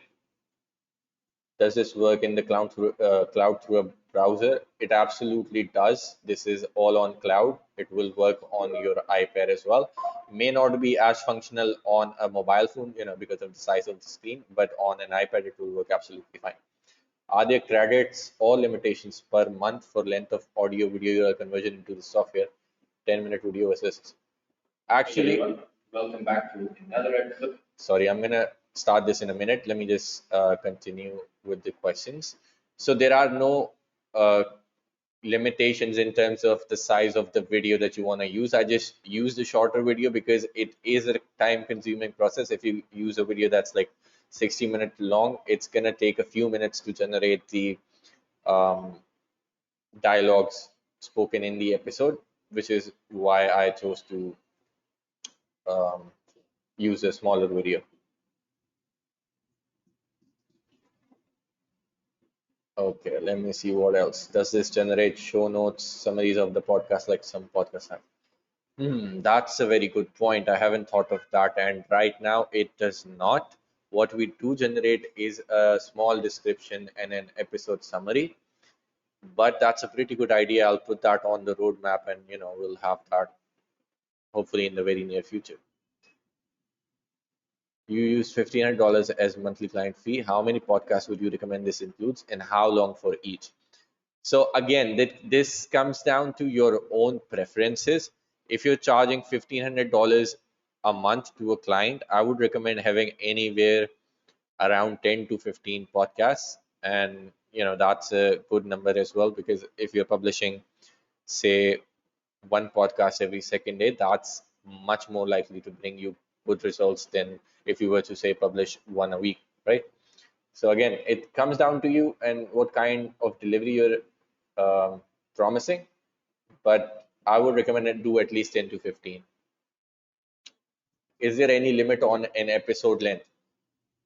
Does this work in the cloud through a browser? It absolutely does. This is all on cloud. It will work on your iPad as well. May not be as functional on a mobile phone, because of the size of the screen, but on an iPad it will work absolutely fine. Are there credits or limitations per month for length of audio video conversion into the software? 10-minute video versus actually. Welcome back to another episode. Sorry, I'm gonna start this in a minute. Let me just continue with the questions. So there are no limitations in terms of the size of the video that you want to use. I just use the shorter video because it is a time consuming process. If you use a video that's like 60-minute long, it's gonna take a few minutes to generate the dialogues spoken in the episode, which is why I chose to use a smaller video. Okay, let me see what else. Does this generate show notes, summaries of the podcast like some podcasts have? That's a very good point. I haven't thought of that, and right now it does not. What we do generate is a small description and an episode summary, but that's a pretty good idea. I'll put that on the roadmap, and we'll have that hopefully in the very near future. You use $1,500 as monthly client fee. How many podcasts would you recommend this includes, and how long for each? So again, this comes down to your own preferences. If you're charging $1,500 a month to a client, I would recommend having anywhere around 10 to 15 podcasts. And that's a good number as well, because if you're publishing, say, one podcast every second day, that's much more likely to bring you good results than if you were to, say, publish one a week, right? So again, it comes down to you and what kind of delivery you're promising, but I would recommend it do at least 10 to 15. Is there any limit on an episode length?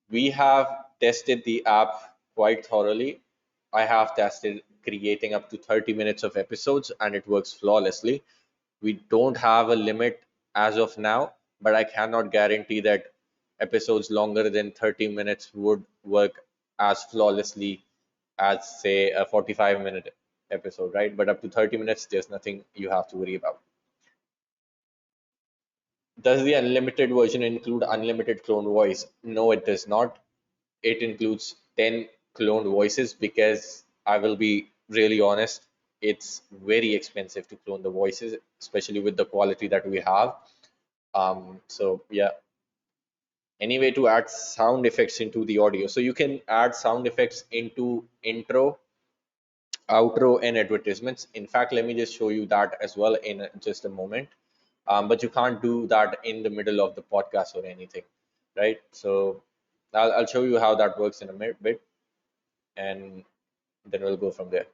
We have tested the app quite thoroughly. I have tested creating up to 30 minutes of episodes and it works flawlessly. We don't have a limit as of now, but I cannot guarantee that episodes longer than 30 minutes would work as flawlessly as, say, a 45-minute episode, right? But up to 30 minutes, there's nothing you have to worry about. Does the unlimited version include unlimited cloned voice? No, it does not. It includes 10 cloned voices because I will be really honest, it's very expensive to clone the voices, especially with the quality that we have. So yeah. Any way to add sound effects into the audio? So you can add sound effects into intro, outro, and advertisements. In fact, let me just show you that as well in just a moment. But you can't do that in the middle of the podcast or anything, right? So I'll show you how that works in a bit, and then we'll go from there.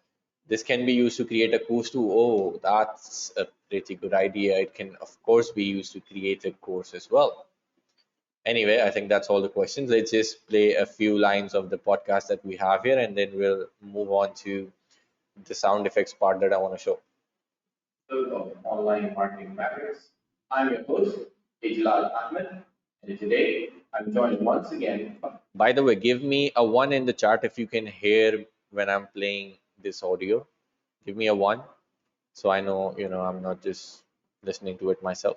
This can be used to create a course too. Oh, that's a pretty good idea. It can, of course, be used to create a course as well. Anyway, I think that's all the questions. Let's just play a few lines of the podcast that we have here, and then we'll move on to the sound effects part that I want to show. Of Online Marketing Matters. I'm your host, Ijlal Ahmed, and today I'm joined once again. By the way, give me a 1 in the chat if you can hear when I'm playing this audio. Give me a 1 so I know, I'm not just listening to it myself.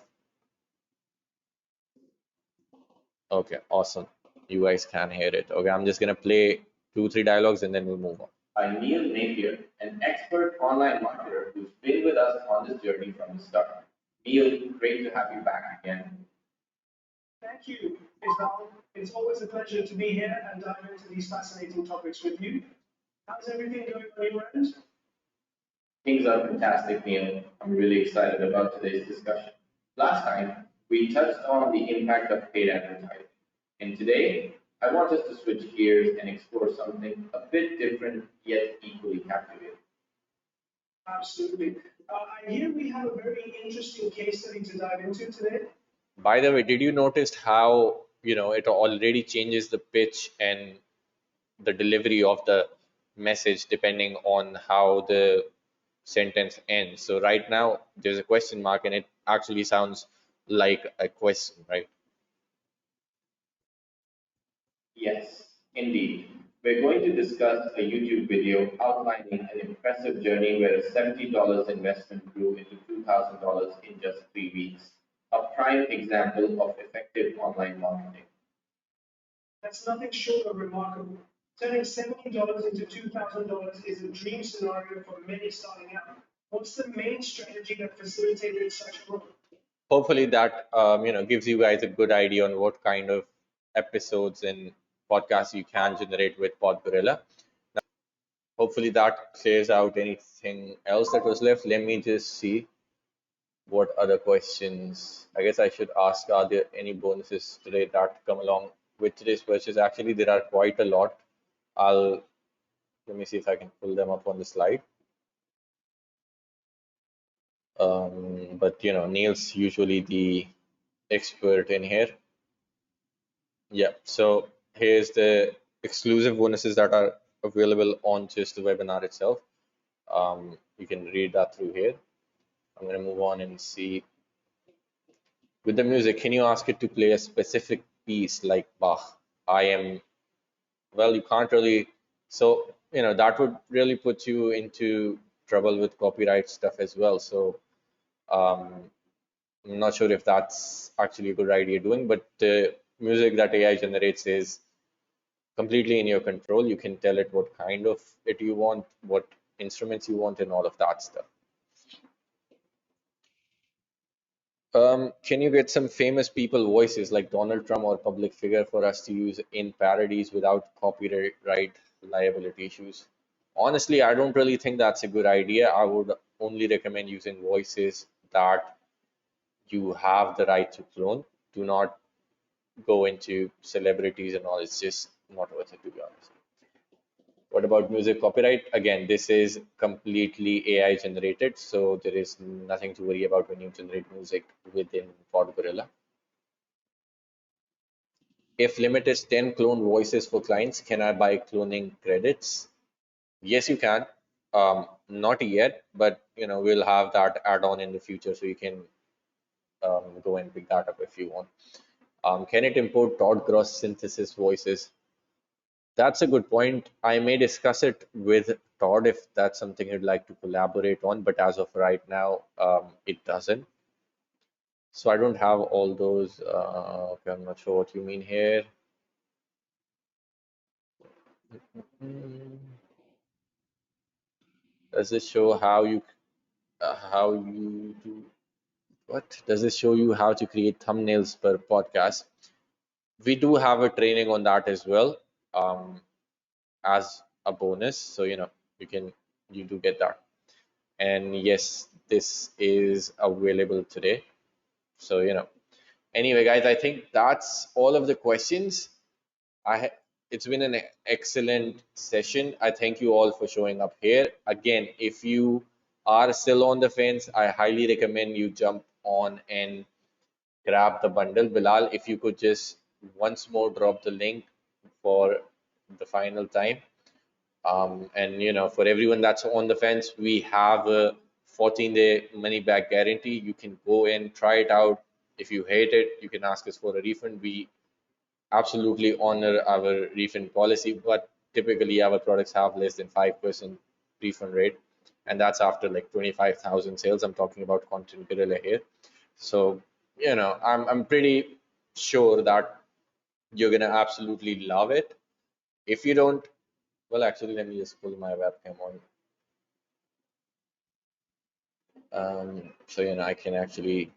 Okay, awesome. You guys can hear it. Okay, I'm just gonna play 2-3 dialogues and then we'll move on. By Neil Napier, an expert online marketer who's been with us on this journey from the start. Neil, great to have you back again. Thank you, Ijlal. It's always a pleasure to be here and dive into these fascinating topics with you. How's everything going on your end? Things are fantastic, Neil. I'm really excited about today's discussion. Last time, we touched on the impact of paid advertising. And today, I want us to switch gears and explore something a bit different yet equally captivating. Absolutely. I hear we have a very interesting case study to dive into today. By the way, did you notice how, it already changes the pitch and the delivery of the message depending on how the sentence ends? So right now, there's a question mark and it actually sounds like a question, right? Yes, indeed. We're going to discuss a YouTube video outlining an impressive journey where a $70 investment grew into $2,000 in just 3 weeks. A prime example of effective online marketing. That's nothing short of remarkable. Turning $70 into $2,000 is a dream scenario for many starting out. What's the main strategy that facilitated such growth? Hopefully that gives you guys a good idea on what kind of episodes and podcasts you can generate with PodGorilla. Hopefully that clears out anything else that was left. Let me just see what other questions. I guess I should ask, are there any bonuses today that come along with today's purchase? Actually, there are quite a lot. Let me see if I can pull them up on the slide. But Neil's usually the expert in here. Yeah, so here's the exclusive bonuses that are available on just the webinar itself. You can read that through here. I'm going to move on and see. With the music, can you ask it to play a specific piece like Bach? Well, you can't really, so, that would really put you into trouble with copyright stuff as well. So, I'm not sure if that's actually a good idea doing, but the music that AI generates is completely in your control. You can tell it what kind of it you want, what instruments you want, and all of that stuff. Can you get some famous people voices like Donald Trump or public figure for us to use in parodies without copyright liability issues? Honestly, I don't really think that's a good idea. I would only recommend using voices that you have the right to clone. Do not go into celebrities and all. It's just not worth it, to be honest. What about music copyright? Again, this is completely AI generated, so there is nothing to worry about when you generate music within PodGorilla. If limit is 10 clone voices for clients, can I buy cloning credits? Yes, you can. Not yet, but we'll have that add-on in the future, so you can go and pick that up if you want. Can it import Todd Gross synthesis voices? That's a good point. I may discuss it with Todd if that's something he'd like to collaborate on, but as of right now, it doesn't. So I don't have all those. Okay, I'm not sure what you mean here. Does this show how you do? What does this show you how to create thumbnails per podcast? We do have a training on that as well. As a bonus, so you do get that. And yes, this is available today. So anyway guys, I think that's all of the questions. It's been an excellent session. I thank you all for showing up here. Again, if you are still on the fence, I highly recommend you jump on and grab the bundle. Bilal, if you could just once more drop the link for the final time. And for everyone that's on the fence, we have a 14-day money back guarantee. You can go and try it out. If you hate it, you can ask us for a refund. We absolutely honor our refund policy, but typically our products have less than 5% refund rate, and that's after like 25,000 sales. I'm talking about Content Gorilla here. So I'm pretty sure that you're gonna absolutely love it. If you don't, well, actually, let me just pull my webcam on. So I can actually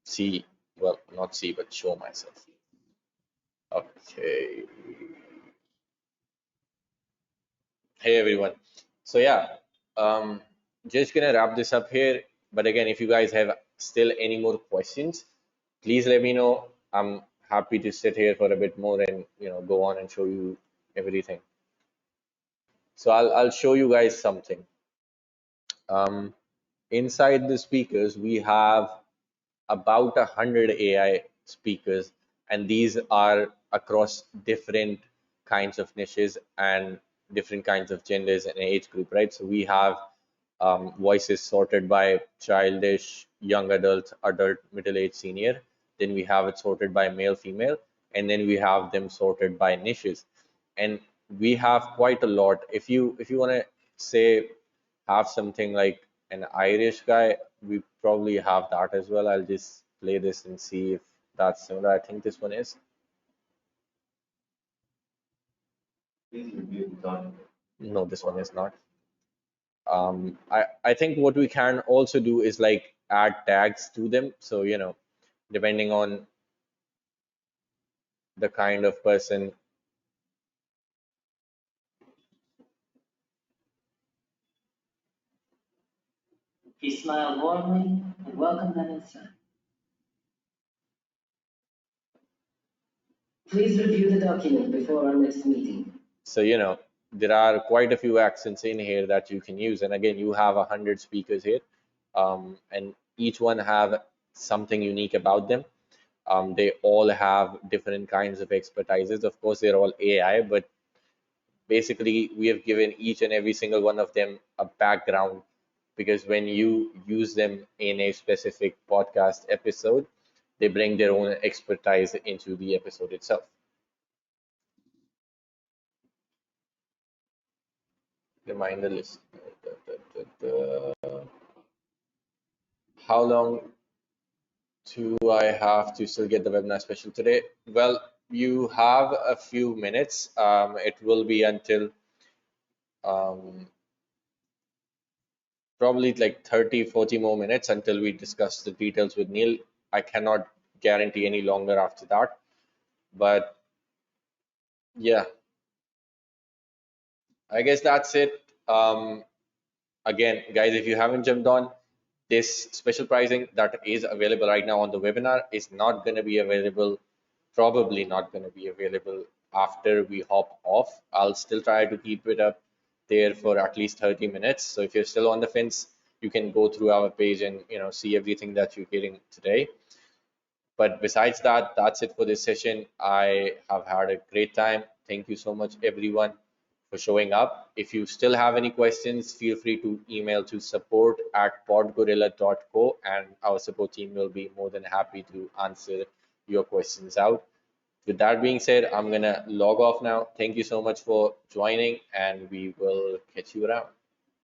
see, well, not see, but show myself. Okay. Hey everyone. So yeah, just gonna wrap this up here. But again, if you guys have still any more questions, please let me know. I'm happy to sit here for a bit more and go on and show you everything. So I'll show you guys something. Inside the speakers, we have about 100 AI speakers, and these are across different kinds of niches and different kinds of genders and age group, right? So we have voices sorted by childish, young adult, adult, middle-aged, senior. Then we have it sorted by male, female, and then we have them sorted by niches. and we have quite a lot. If you want to say have something like an Irish guy, we probably have that as well. I'll just play this and see if that's similar. I think this one is. No, this one is not. I think what we can also do is like add tags to them. So, you know, depending on the kind of person. He smiled warmly and welcomed them inside. Please review the document before our next meeting. So, you know, there are quite a few accents in here that you can use. And again, you have 100 speakers here, and each one have something unique about them. They all have different kinds of expertises. Of course, they're all AI, but basically we have given each and every single one of them a background, because when you use them in a specific podcast episode, they bring their own expertise into the episode itself. Reminder list. How long do I have to still get the webinar special today? Well, you have a few minutes. It will be until probably like 30-40 more minutes until we discuss the details with Neil. I cannot guarantee any longer after that, but yeah, I guess that's it. Again, guys, if you haven't jumped on, this special pricing that is available right now on the webinar is not going to be available, probably not going to be available after we hop off. I'll still try to keep it up there for at least 30 minutes. So if you're still on the fence, you can go through our page and, you know, see everything that you're getting today. But besides that, that's it for this session. I have had a great time. Thank you so much, everyone, for showing up. If you still have any questions, feel free to email to support@podgorilla.co, and our support team will be more than happy to answer your questions out. With that being said, I'm gonna log off now. Thank you so much for joining, and we will catch you around.